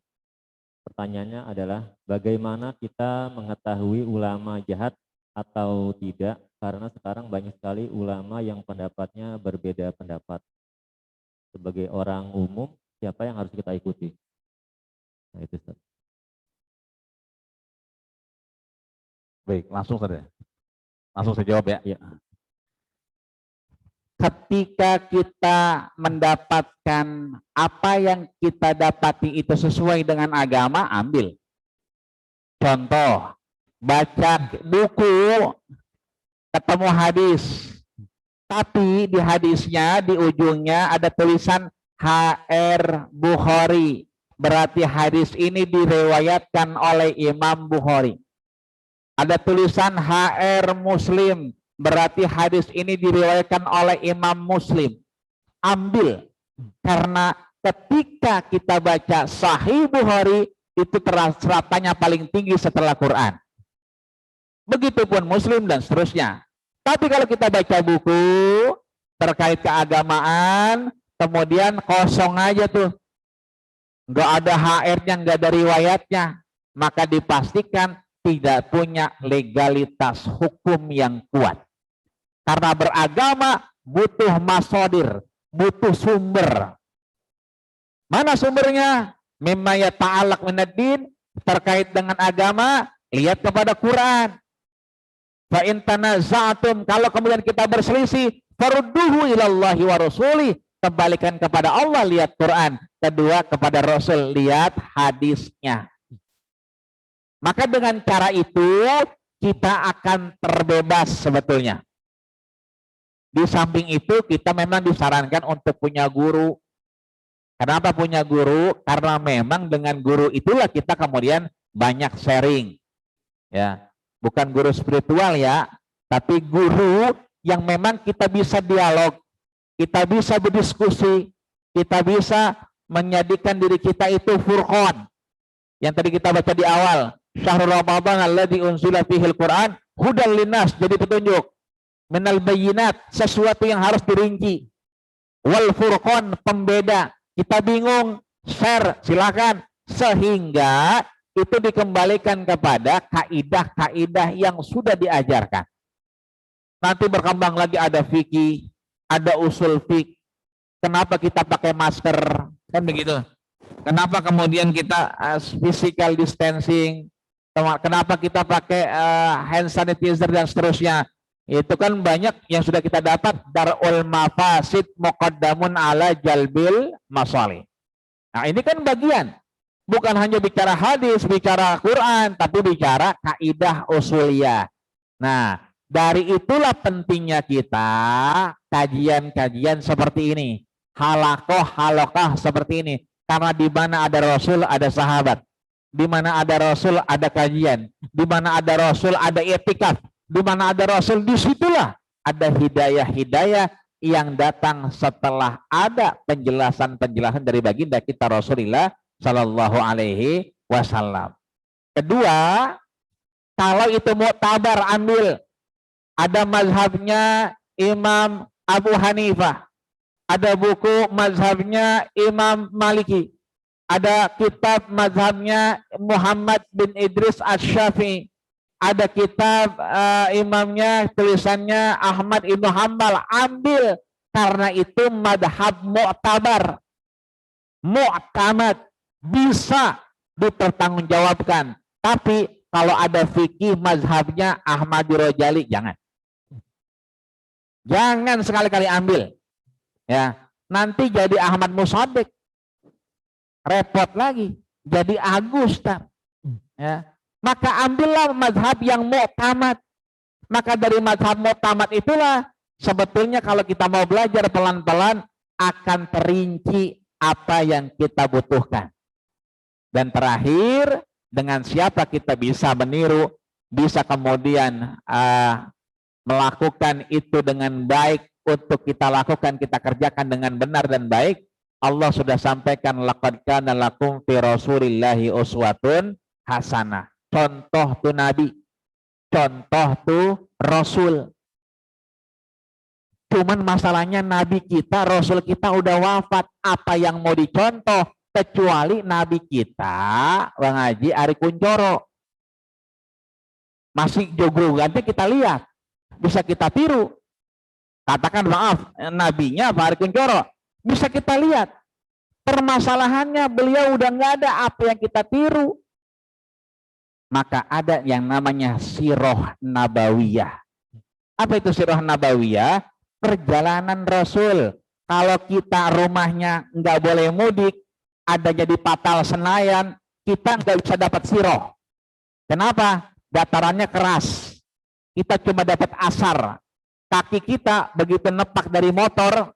Pertanyaannya adalah bagaimana kita mengetahui ulama jahat atau tidak, karena sekarang banyak sekali ulama yang pendapatnya berbeda pendapat. Sebagai orang umum, siapa yang harus kita ikuti? Nah, itu Ustaz. Baik, langsung saja. Langsung saya jawab, ya. Ya. ketika kita mendapatkan apa yang kita dapati itu sesuai dengan agama, ambil. Contoh, baca buku, ketemu hadis, tapi di hadisnya di ujungnya ada tulisan HR Bukhari, berarti hadis ini diriwayatkan oleh Imam Bukhari. Ada tulisan HR Muslim, berarti hadis ini diriwayatkan oleh Imam Muslim. Ambil, karena ketika kita baca Sahih Bukhari itu serapannya paling tinggi setelah Quran. Begitupun Muslim dan seterusnya. Tapi kalau kita baca buku terkait keagamaan, kemudian kosong aja tuh, nggak ada HR-nya, nggak ada riwayatnya, maka dipastikan tidak punya legalitas hukum yang kuat. Karena beragama butuh masodir, butuh sumber. Mana sumbernya? Mimma yata'allaq minad-din, terkait dengan agama, lihat kepada Quran. Fa in tanaza'tum, kalau kemudian kita berselisih, farudduhu ilallahi wa rasuli, kembalikan kepada Allah, lihat Quran. Kedua, kepada Rasul, lihat hadisnya. Maka dengan cara itu kita akan terbebas sebetulnya. Di samping itu kita memang disarankan untuk punya guru. Kenapa punya guru? Karena memang dengan guru itulah kita kemudian banyak sharing. Ya, bukan guru spiritual ya, tapi guru yang memang kita bisa dialog, kita bisa berdiskusi, kita bisa menjadikan diri kita itu furqan. Yang tadi kita baca di awal, Syahrul Ramadan alladzi unzila fihil Quran hudal linnas, jadi petunjuk. Minal bayyinat, sesuatu yang harus dirinci. Wal furqan, pembeda. Kita bingung, share, silakan. Sehingga itu dikembalikan kepada kaidah-kaidah yang sudah diajarkan. Nanti berkembang lagi ada fikih, ada usul fikih. Kenapa kita pakai masker? Kan begitu. Kenapa kemudian kita physical distancing? Kenapa kita pakai hand sanitizer dan seterusnya? Itu kan banyak yang sudah kita dapat. Darul mafasid muqaddamun ala jalbil masalih. Nah ini kan bagian. Bukan hanya bicara hadis, bicara Quran, tapi bicara kaidah usuliyah. Nah, dari itulah pentingnya kita kajian-kajian seperti ini. Halaqah seperti ini. Karena di mana ada Rasul, ada sahabat. Di mana ada Rasul, ada kajian. Di mana ada Rasul, ada etikaf. Di mana ada Rasul, disitulah ada hidayah-hidayah yang datang setelah ada penjelasan-penjelasan dari baginda kita Rasulullah Sallallahu Alaihi Wasallam. Kedua, kalau itu mu'tabar, ambil. Ada mazhabnya Imam Abu Hanifah, ada buku mazhabnya Imam Maliki, ada kitab mazhabnya Muhammad bin Idris Asy-Syafi'i, ada kitab imamnya tulisannya Ahmad Ibnu Hambal. Ambil, karena itu madhab mu'tabar, mu'tamad, bisa dipertanggungjawabkan. Tapi kalau ada fikih mazhabnya Ahmadi Rojali, jangan sekali-kali ambil. Ya, nanti jadi Ahmad Musaddiq, repot lagi, jadi Agus tar. Ya, maka ambillah mazhab yang mu'tamad. Maka dari mazhab mu'tamad itulah sebetulnya kalau kita mau belajar pelan-pelan akan terinci apa yang kita butuhkan. Dan terakhir, dengan siapa kita bisa meniru, bisa kemudian melakukan itu dengan baik, untuk kita lakukan, kita kerjakan dengan benar dan baik. Allah sudah sampaikan, laqad kana lakum fi rasulillahi uswatun hasanah. Contoh tuh Nabi, contoh tuh Rasul. Cuman masalahnya Nabi kita, Rasul kita udah wafat. Apa yang mau dicontoh? Kecuali Nabi kita, Bang Haji Ari Kuncoro. Masih jogrogannya kita lihat. Bisa kita tiru. Katakan maaf, nabinya Pak Ari Kuncoro. Bisa kita lihat. Permasalahannya beliau udah nggak ada, apa yang kita tiru. Maka ada yang namanya sirah nabawiyah. Apa itu sirah nabawiyah? perjalanan Rasul. Kalau kita rumahnya nggak boleh mudik, adanya di Patal Senayan, kita nggak bisa dapat siroh. Kenapa? Datarannya keras. Kita cuma dapat asar. Kaki kita begitu nepak dari motor,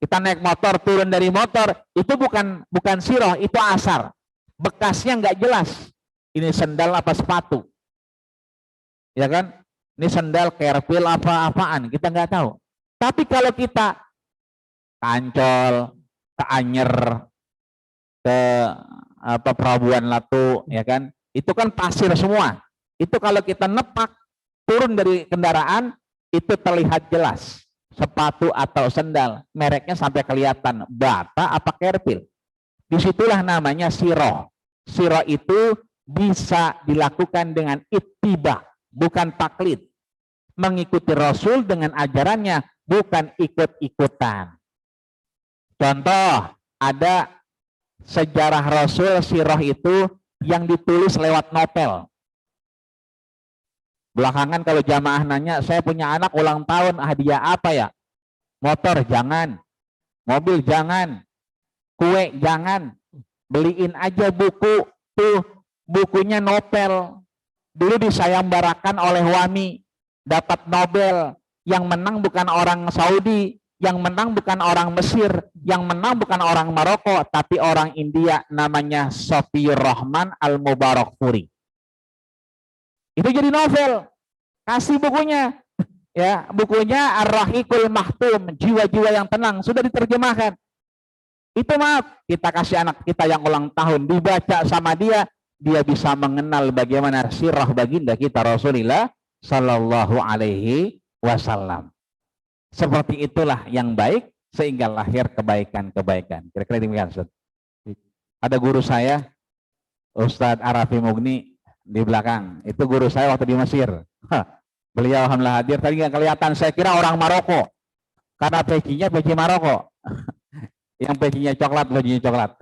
kita naik motor, turun dari motor, itu bukan siroh, itu asar. Bekasnya nggak jelas. Ini sendal apa sepatu, ya kan? Ini sendal kerpil apa-apaan, kita nggak tahu. Tapi kalau kita ke Ancol, ke Anyer, ke Pelabuhan Latu, ya kan? Itu kan pasir semua. Itu kalau kita nepak turun dari kendaraan, itu terlihat jelas sepatu atau sendal, mereknya sampai kelihatan, bata apa kerpil. Disitulah namanya siroh. Siroh itu bisa dilakukan dengan ittiba, bukan taklid. Mengikuti Rasul dengan ajarannya, bukan ikut-ikutan. Contoh, ada sejarah Rasul siroh itu yang ditulis lewat novel. Belakangan kalau jamaah nanya, saya punya anak ulang tahun, hadiah apa ya? Motor jangan, mobil jangan, kue jangan, beliin aja buku, tuh bukunya novel. Dulu disayembarakan oleh Wami, dapat Nobel, yang menang bukan orang Saudi, yang menang bukan orang Mesir, yang menang bukan orang Maroko, tapi orang India, namanya Sofiyur Rahman Al-Mubarakfuri. Itu jadi novel, kasih bukunya, ya bukunya Ar-Rahiqul Mahtum, jiwa-jiwa yang tenang, sudah diterjemahkan. Itu maaf, kita kasih anak kita yang ulang tahun, dibaca sama dia, dia bisa mengenal bagaimana sirah baginda kita Rasulullah Sallallahu Alaihi Wasallam. Seperti itulah yang baik, sehingga lahir kebaikan-kebaikan. Kira-kira demikian, Ustaz. Ada guru saya, Ustadz Arafi Mugni, di belakang. Itu guru saya waktu di Mesir. Beliau alhamdulillah hadir. Tadi nggak kelihatan. Saya kira orang Maroko. Karena pecinya peci Maroko. Yang pecinya coklat, bajunya coklat.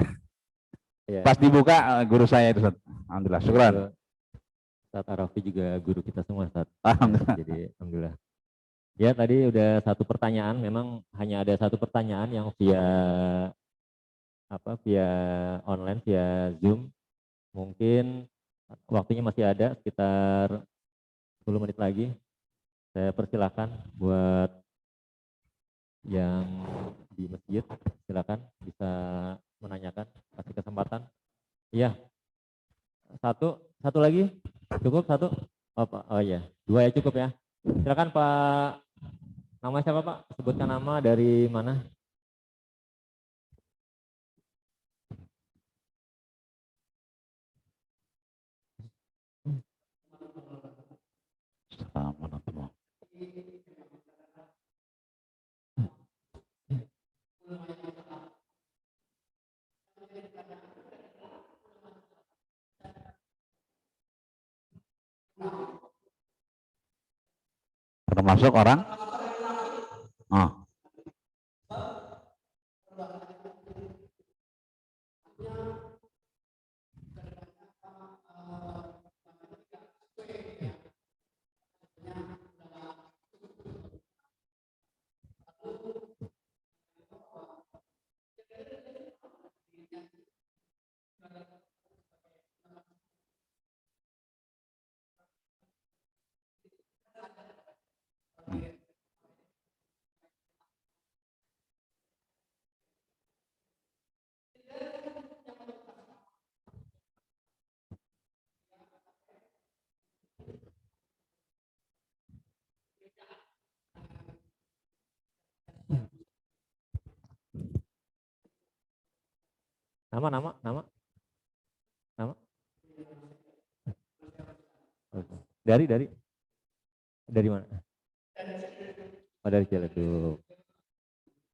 Ya. Pas dibuka, guru saya itu. Alhamdulillah. Syukran. Ustadz Arafi juga guru kita semua, Ustadz. Alhamdulillah. Jadi alhamdulillah. Ya tadi udah satu pertanyaan. Memang hanya ada satu pertanyaan yang via online, via Zoom. Mungkin waktunya masih ada sekitar 10 menit lagi. Saya persilahkan buat yang di masjid, silakan bisa menanyakan, kasih kesempatan. Iya, satu lagi, cukup satu? Oh iya, dua ya cukup ya. Silakan Pak, nama siapa Pak? Sebutkan nama, dari mana? Assalamualaikum. Termasuk orang? Oh. Nama? Dari mana? Oh, dari Ciledug.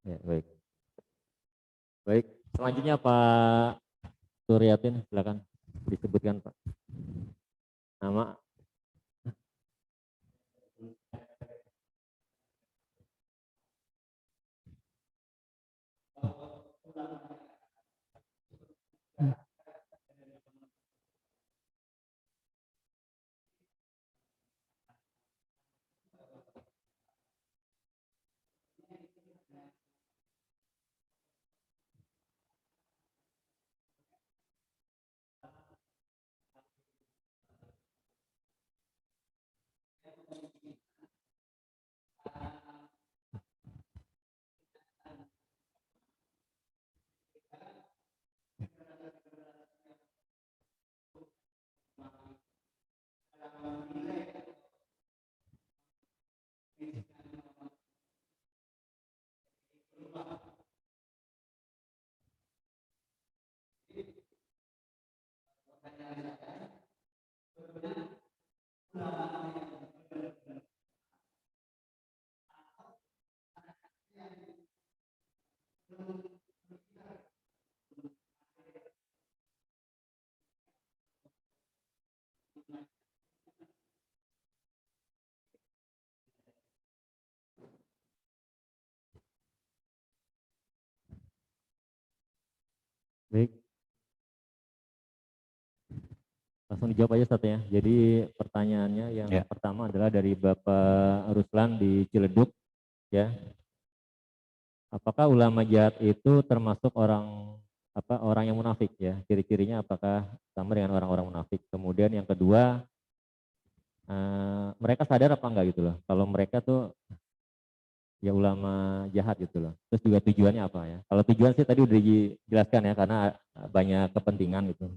Ya, baik. Baik, selanjutnya Pak Suryatin, silakan disebutkan Pak. Nama. Baik. Langsung dijawab aja Ustaz ya. Jadi pertanyaannya yang pertama adalah dari Bapak Ruslan di Ciledug ya. Apakah ulama jahat itu termasuk orang yang munafik ya? Ciri-cirinya apakah sama dengan orang-orang munafik? Kemudian yang kedua, mereka sadar apa enggak gitu loh? Kalau mereka tuh ya ulama jahat gitu loh. Terus juga tujuannya apa ya? Kalau tujuan sih tadi udah dijelaskan ya, karena banyak kepentingan gitu.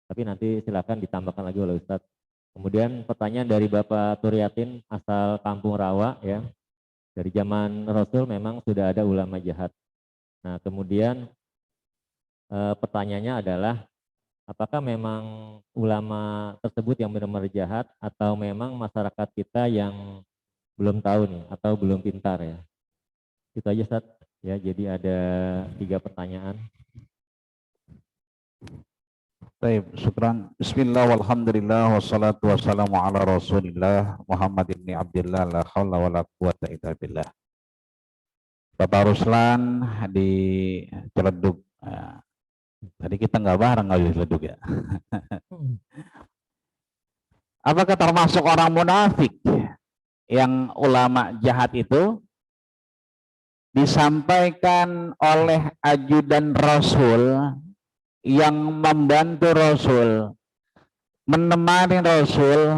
Tapi nanti silakan ditambahkan lagi oleh Ustadz. Kemudian pertanyaan dari Bapak Turyatin asal Kampung Rawa ya. Dari zaman Rasul memang sudah ada ulama jahat. Nah kemudian pertanyaannya adalah apakah memang ulama tersebut yang benar-benar jahat atau memang masyarakat kita yang belum tahu nih atau belum pintar ya. Itu aja Ustadz ya. Jadi ada 3 pertanyaan. Baik, syukran. Bismillah walhamdulillah wassalatu wassalamu ala Rasulillah Muhammad ibn Abdillah la haula wala quwata illa billah. Bapak Ruslan di Ciledug. Tadi kita nggak bareng di Ciledug ya. Apakah termasuk orang munafik yang ulama jahat itu? Disampaikan oleh ajudan Rasul yang membantu Rasul, menemani Rasul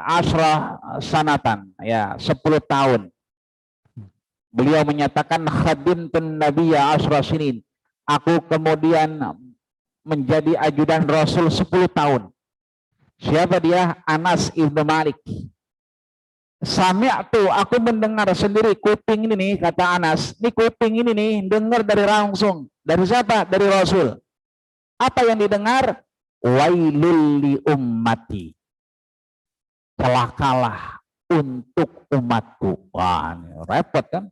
asrah sanatan ya 10 tahun. Beliau menyatakan khadimtun nabiyya asrah sinin. Aku kemudian menjadi ajudan Rasul 10 tahun. Siapa dia? Anas ibnu Malik. Sami'tu, aku mendengar sendiri kuping ini nih, kata Anas. Ini kuping ini nih, dengar dari langsung. Dari siapa? Dari Rasul. Apa yang didengar? Wailul li ummati. Celakalah untuk umatku. Wah, ini repot kan?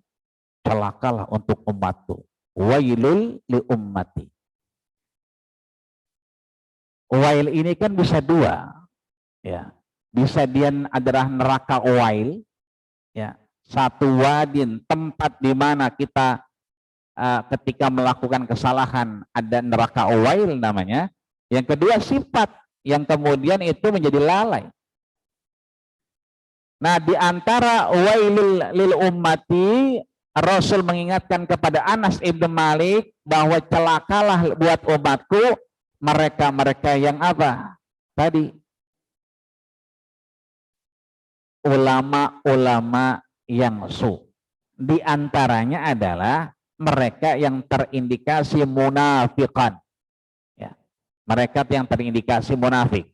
Celakalah untuk umatku. Wailul li ummati. Wail ini kan bisa 2. Ya. Bisa dia adalah neraka wail, ya, satu wadin, tempat di mana kita ketika melakukan kesalahan ada neraka wail namanya. Yang kedua sifat yang kemudian itu menjadi lalai. Nah di antara wailul lil ummati, Rasul mengingatkan kepada Anas ibnu Malik bahwa celakalah buat umatku mereka yang apa tadi? Ulama-ulama yang su. Di antaranya adalah mereka yang terindikasi munafikan. Ya. Mereka yang terindikasi munafik.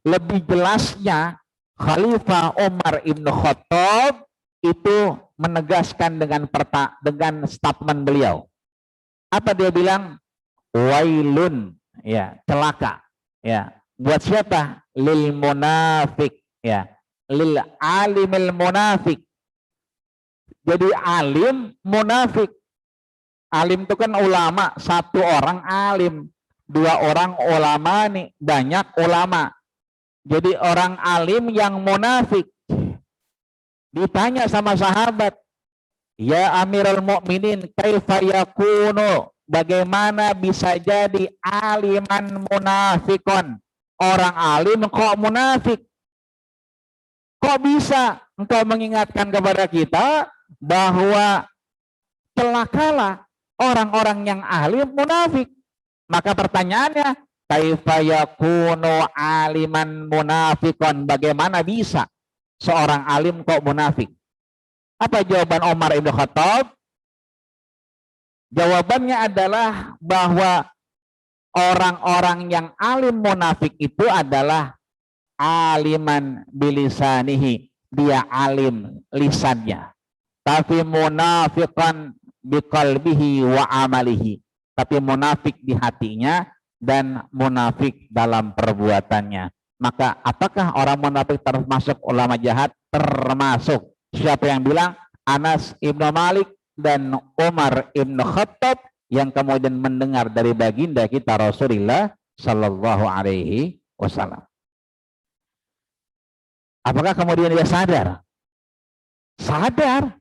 Lebih jelasnya Khalifah Umar ibnu Khattab itu menegaskan dengan statement beliau. Apa dia bilang? Wailun, ya, celaka. Ya. Buat siapa? Lil munafik, ya. Lil alimil munafik. Jadi alim munafik. Alim itu kan ulama, 1 orang alim, 2 orang ulama nih, banyak ulama. Jadi orang alim yang munafik. Ditanya sama sahabat, ya Amirul Mukminin, kaifa yakunu? Bagaimana bisa jadi aliman munafikon? Orang alim kok munafik? Kok bisa engkau mengingatkan kepada kita bahwa celakalah orang-orang yang alim munafik? Maka pertanyaannya, kaifa yakunu aliman munafikon? Bagaimana bisa seorang alim kok munafik? Apa jawaban Umar ibn Khattab? Jawabannya adalah bahwa orang-orang yang alim munafik itu adalah aliman bilisanihi, dia alim lisannya, tapi munafiqan biqalbihi wa amalihi, tapi munafik di hatinya dan munafik dalam perbuatannya. Maka apakah orang munafik termasuk ulama jahat? Termasuk. Siapa yang bilang? Anas ibnu Malik dan Umar ibnu Khattab yang kemudian mendengar dari baginda kita Rasulullah Sallallahu Alaihi Wasallam. Apakah kemudian dia sadar? Sadar.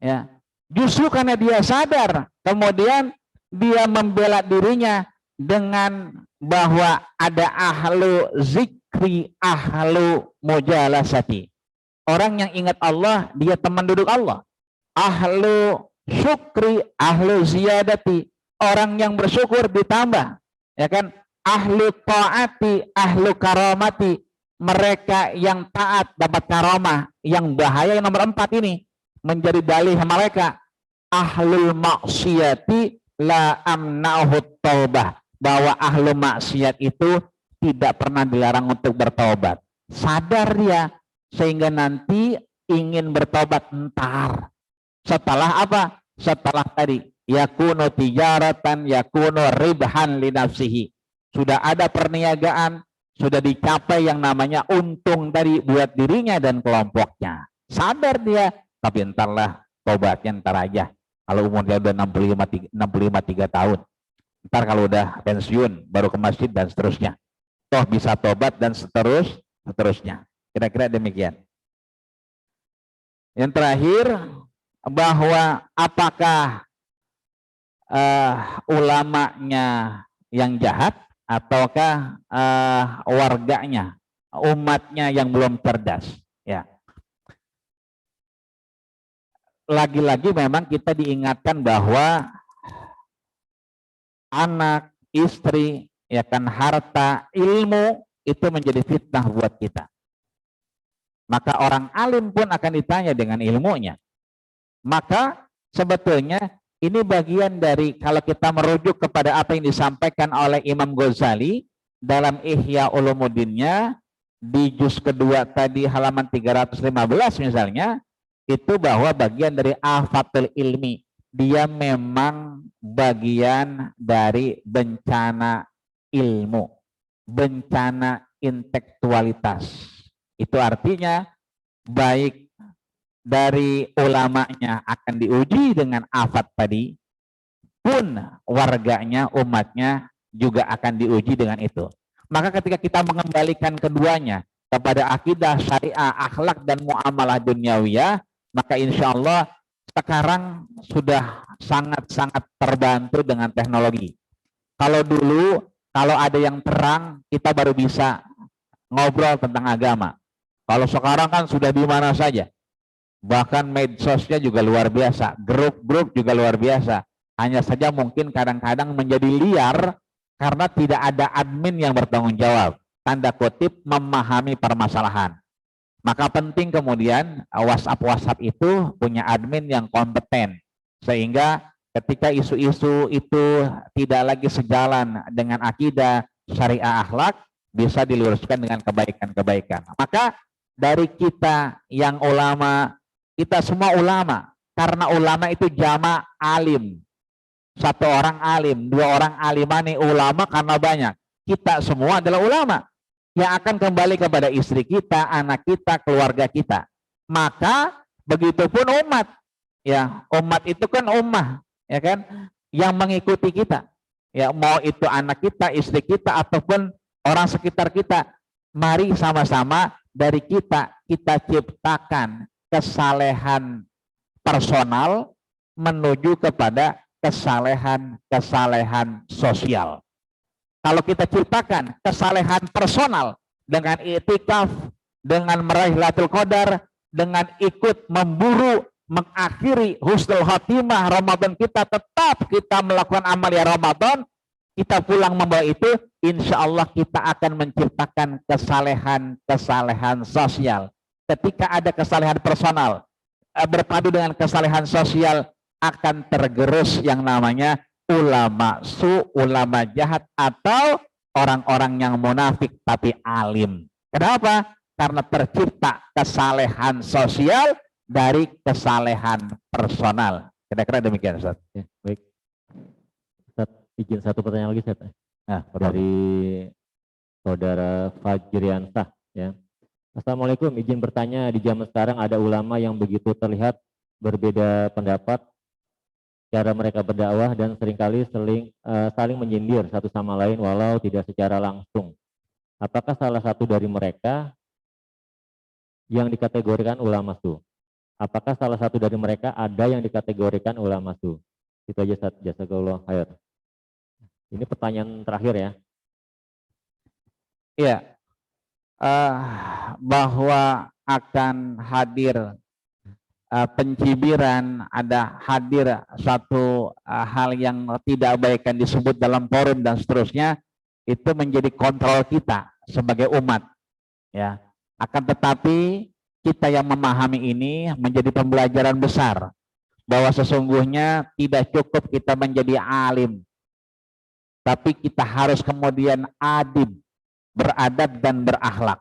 Ya. Justru karena dia sadar, kemudian dia membela dirinya dengan bahwa ada ahlu zikri, ahlu mujalasati. Orang yang ingat Allah, dia teman duduk Allah. Ahlu syukri, ahlu ziyadati. Orang yang bersyukur ditambah. Ya kan? Ahlu ta'ati, ahlu karamati. Mereka yang taat dapat karamah. Yang bahaya yang nomor 4 ini. Menjadi dalih mereka. Ahlul maksiyati la amna'uhu taubah. Bahwa ahlu maksiat itu tidak pernah dilarang untuk bertobat. Sadar dia. Sehingga nanti ingin bertobat ntar. Setelah apa? Setelah tadi. Yakunu tijaratan, yakunu ribhan li nafsihi. Sudah ada perniagaan. Sudah dicapai yang namanya untung tadi buat dirinya dan kelompoknya. Sadar dia. Tapi entarlah tobatnya ntar aja. Kalau umurnya udah 65 3 tahun. Ntar kalau udah pensiun baru ke masjid dan seterusnya. Toh bisa tobat dan seterusnya. Kira-kira demikian. Yang terakhir, bahwa apakah ulamanya yang jahat ataukah warganya, umatnya yang belum cerdas. Ya. Lagi-lagi memang kita diingatkan bahwa anak, istri, ya kan, harta, ilmu itu menjadi fitnah buat kita. Maka orang alim pun akan ditanya dengan ilmunya. Maka sebetulnya ini bagian dari kalau kita merujuk kepada apa yang disampaikan oleh Imam Ghazali dalam Ihya Ulumuddinnya di juz kedua tadi halaman 315 misalnya, itu bahwa bagian dari afatul ilmi, dia memang bagian dari bencana ilmu, bencana intelektualitas. Itu artinya baik dari ulamanya akan diuji dengan afat tadi, pun warganya, umatnya juga akan diuji dengan itu. Maka ketika kita mengembalikan keduanya kepada akidah, syariah, akhlak, dan muamalah duniawiyah, maka insya Allah sekarang sudah sangat-sangat terbantu dengan teknologi. Kalau dulu, kalau ada yang terang, kita baru bisa ngobrol tentang agama. Kalau sekarang kan sudah di mana saja. Bahkan medsosnya juga luar biasa. Grup-grup juga luar biasa. Hanya saja mungkin kadang-kadang menjadi liar karena tidak ada admin yang bertanggung jawab. Tanda kutip memahami permasalahan. Maka penting kemudian WhatsApp itu punya admin yang kompeten. Sehingga ketika isu-isu itu tidak lagi sejalan dengan akidah, syariah, akhlak, bisa diluruskan dengan kebaikan-kebaikan. Maka dari kita yang ulama, kita semua ulama. Karena ulama itu jama' alim. 1 orang alim, 2 orang alimani, ulama karena banyak. Kita semua adalah ulama yang akan kembali kepada istri kita, anak kita, keluarga kita. Maka begitupun umat. Ya, umat itu kan ummah, ya kan, yang mengikuti kita. Ya, mau itu anak kita, istri kita, ataupun orang sekitar kita. Mari sama-sama dari kita ciptakan kesalehan personal menuju kepada kesalehan sosial. Kalau kita ciptakan kesalehan personal dengan i'tikaf, dengan meraih Lailatul Qadar, dengan ikut memburu mengakhiri husnul khotimah Ramadan kita, tetap kita melakukan amalia Ramadan, kita pulang membawa itu, insya Allah kita akan menciptakan kesalehan sosial. Ketika ada kesalehan personal berpadu dengan kesalehan sosial, akan tergerus yang namanya ulama ulama jahat, atau orang-orang yang munafik tapi alim. Kenapa? Karena tercipta kesalehan sosial dari kesalehan personal. Kira-kira demikian, Ustaz. Ya, baik. Ustaz, izin satu pertanyaan lagi, Ustaz. Nah, dari saudara Fajriansah ya. Assalamualaikum, izin bertanya, di zaman sekarang ada ulama yang begitu terlihat berbeda pendapat cara mereka berdakwah dan seringkali saling menyindir satu sama lain walau tidak secara langsung. Apakah salah satu dari mereka yang dikategorikan ulama su? Apakah salah satu dari mereka ada yang dikategorikan ulama su? Itu aja, Ustaz. Jazakallah khair. Ini pertanyaan terakhir ya. Iya, bahwa akan hadir pencibiran, ada hadir satu hal yang tidak baik yang disebut dalam forum dan seterusnya, itu menjadi kontrol kita sebagai umat, ya. Akan tetapi kita yang memahami ini menjadi pembelajaran besar bahwa sesungguhnya tidak cukup kita menjadi alim, tapi kita harus kemudian adib, beradab dan berakhlak.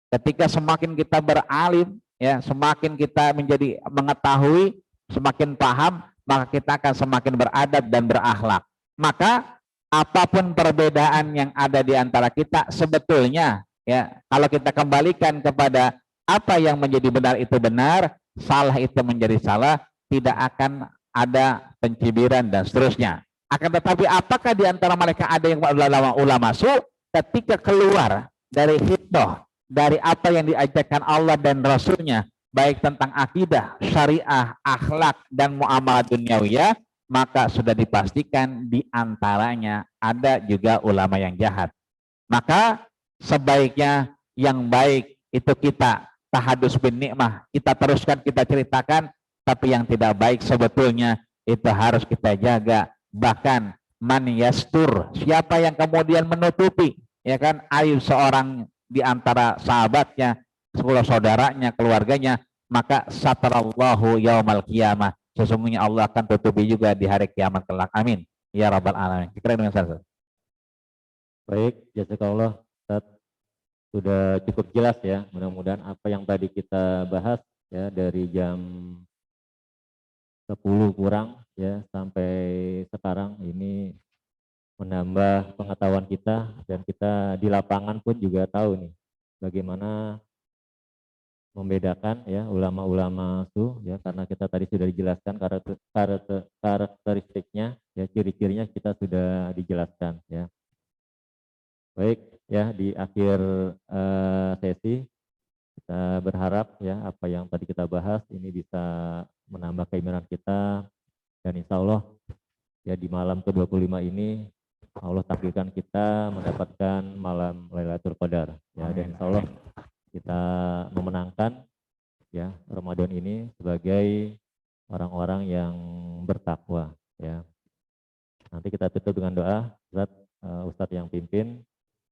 Ketika semakin kita beralim, ya, semakin kita menjadi mengetahui, semakin paham, maka kita akan semakin beradab dan berakhlak. Maka apapun perbedaan yang ada di antara kita, sebetulnya ya, kalau kita kembalikan kepada apa yang menjadi benar itu benar, salah itu menjadi salah, tidak akan ada pencibiran dan seterusnya. Akan tetapi apakah di antara mereka ada yang ulama su? Ketika keluar dari hitoh, dari apa yang diajarkan Allah dan Rasulnya, baik tentang akidah, syariah, akhlak, dan muamalah duniawiyah, maka sudah dipastikan di antaranya ada juga ulama yang jahat. Maka sebaiknya yang baik itu kita tahadus bin nikmah, kita teruskan, kita ceritakan, tapi yang tidak baik sebetulnya itu harus kita jaga. Bahkan man yastur, siapa yang kemudian menutupi, ya kan, aib seorang di antara sahabatnya, saudaranya, keluarganya, maka satarallahu yaumal qiyamah, sesungguhnya Allah akan tutupi juga di hari kiamat kelak. Amin ya rabbal alamin. Kira dengan saya. Baik, jazakallah Ustaz. Sudah cukup jelas ya, mudah-mudahan apa yang tadi kita bahas ya dari jam 10 kurang ya sampai sekarang ini menambah pengetahuan kita, dan kita di lapangan pun juga tahu nih bagaimana membedakan ya ulama-ulama su ya, karena kita tadi sudah dijelaskan karakteristiknya ya, ciri-cirinya kita sudah dijelaskan ya. Baik ya, di akhir sesi kita berharap ya apa yang tadi kita bahas ini bisa menambah keimanan kita, dan insya Allah ya di malam ke-25 ini Allah takdirkan kita mendapatkan malam Lailatul Qadar ya, dan insya Allah kita memenangkan ya Ramadan ini sebagai orang-orang yang bertakwa ya. Nanti kita tutup dengan doa. Ustadz yang pimpin,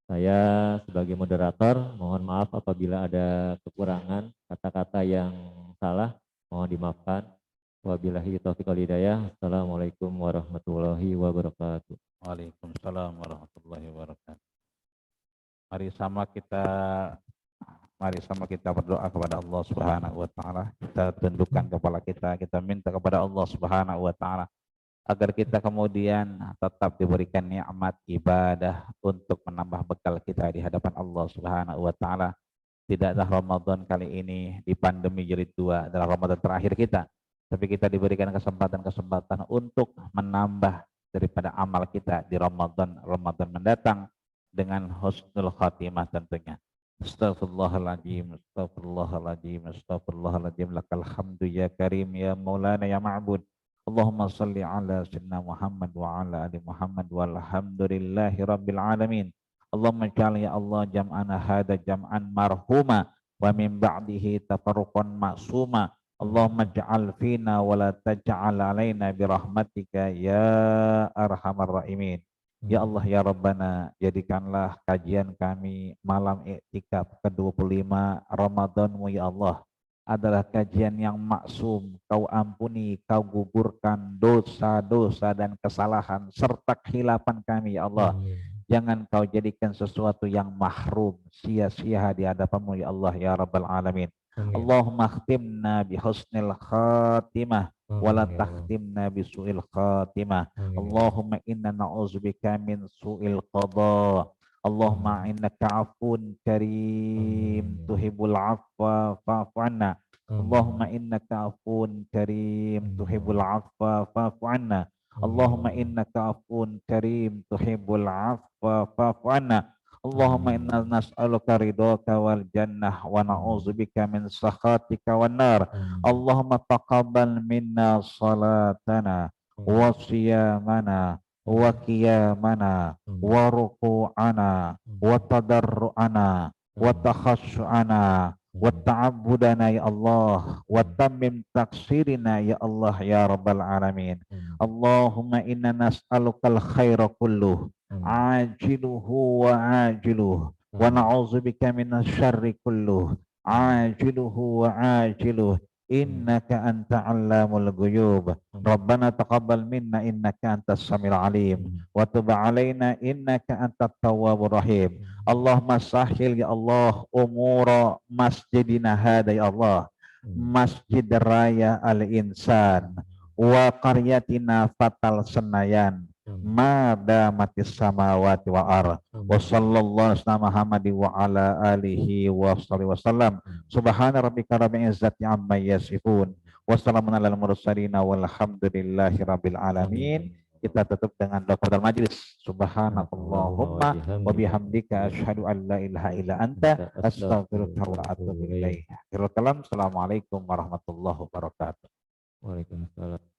saya sebagai moderator mohon maaf apabila ada kekurangan, kata-kata yang salah mohon dimaafkan. Wabillahi taufiq wal hidayah. Assalamualaikum warahmatullahi wabarakatuh. Waalaikumsalam warahmatullahi wabarakatuh. Mari sama kita berdoa kepada Allah Subhanahu wa taala. Kita tundukkan kepala kita minta kepada Allah Subhanahu wa taala agar kita kemudian tetap diberikan nikmat ibadah untuk menambah bekal kita di hadapan Allah Subhanahu wa taala. Tidaklah Ramadan kali ini di pandemi jilid 2 adalah Ramadan terakhir kita, tapi kita diberikan kesempatan untuk menambah daripada amal kita di Ramadan mendatang dengan husnul khatimah tentunya. Astaghfirullahaladzim, lakal hamdu ya karim ya maulana ya ma'bud. Allahumma salli ala sayyidina Muhammad wa ala ali Muhammad walhamdulillahi rabbil alamin. Allahumma ja'al ya Allah jam'ana hada jam'an marhuma wa min ba'dihi tafarruqan ma'suma. Allahumma ja'al fina wa la taj'al alaina birahmatika ya arhamar rahimin. Ya Allah ya Rabbana, jadikanlah kajian kami malam iktikaf ke-25 Ramadanmu ya Allah adalah kajian yang maksum. Kau ampuni, kau gugurkan dosa-dosa dan kesalahan serta kehilapan kami ya Allah. Jangan kau jadikan sesuatu yang mahrum, sia-sia di hadapanmu ya Allah ya Rabbal Alamin. Allahumma khtimna bihusnil khatimah ولا Amin ya Allah. تختمنا بسوء الخاتمة. Amin ya Allah. اللهم إنا نعوذ بك من سوء القضاء. اللهم إنك عفو كريم Amin. تحب العفو فاعف عنا. اللهم إنك عفو كريم تحب العفو فاعف عنا. اللهم إنك عفو كريم تحب العفو فاعف عنا. اللهم إنا نسألك رضاك والجنة ونعوذ بك من سخطك والنار. اللهم تقبل منا صلاتنا وصيامنا وقيامنا وركوعنا وتضرعنا وتخشعنا وتعبدنا يا الله وتمم تقصيرنا يا الله يا رب العالمين. اللهم إنا نسألك الخير كله عاجله وعاجله ونعوذ بك من الشر كله عاجله وعاجله إنك أنت علام الغيوب. ربنا تقبل منا إنك أنت السميع العليم وتب علينا إنك أنت التواب الرحيم. اللهم سهل يا الله أمور مسجدنا هذا يا الله مسجد Raya Al-Insan wa qaryatina Fatal Senayan madamatis samawati wa ar wa sallallahu alaihi Muhammad wa ala alihi wa sallallahu wasallam. Subhana rabbika rabbil izzati amma yasifun wa salamun alal mursalin walhamdulillahi rabbil alamin. Kita tutup dengan doa kafatul majlis. Subhanakallahumma wa bihamdika asyhadu an la ilaha illa anta astaghfiruka wa atubu ilaik. Akhirul kalam. Assalamualaikum warahmatullahi wabarakatuh. Waalaikumsalam.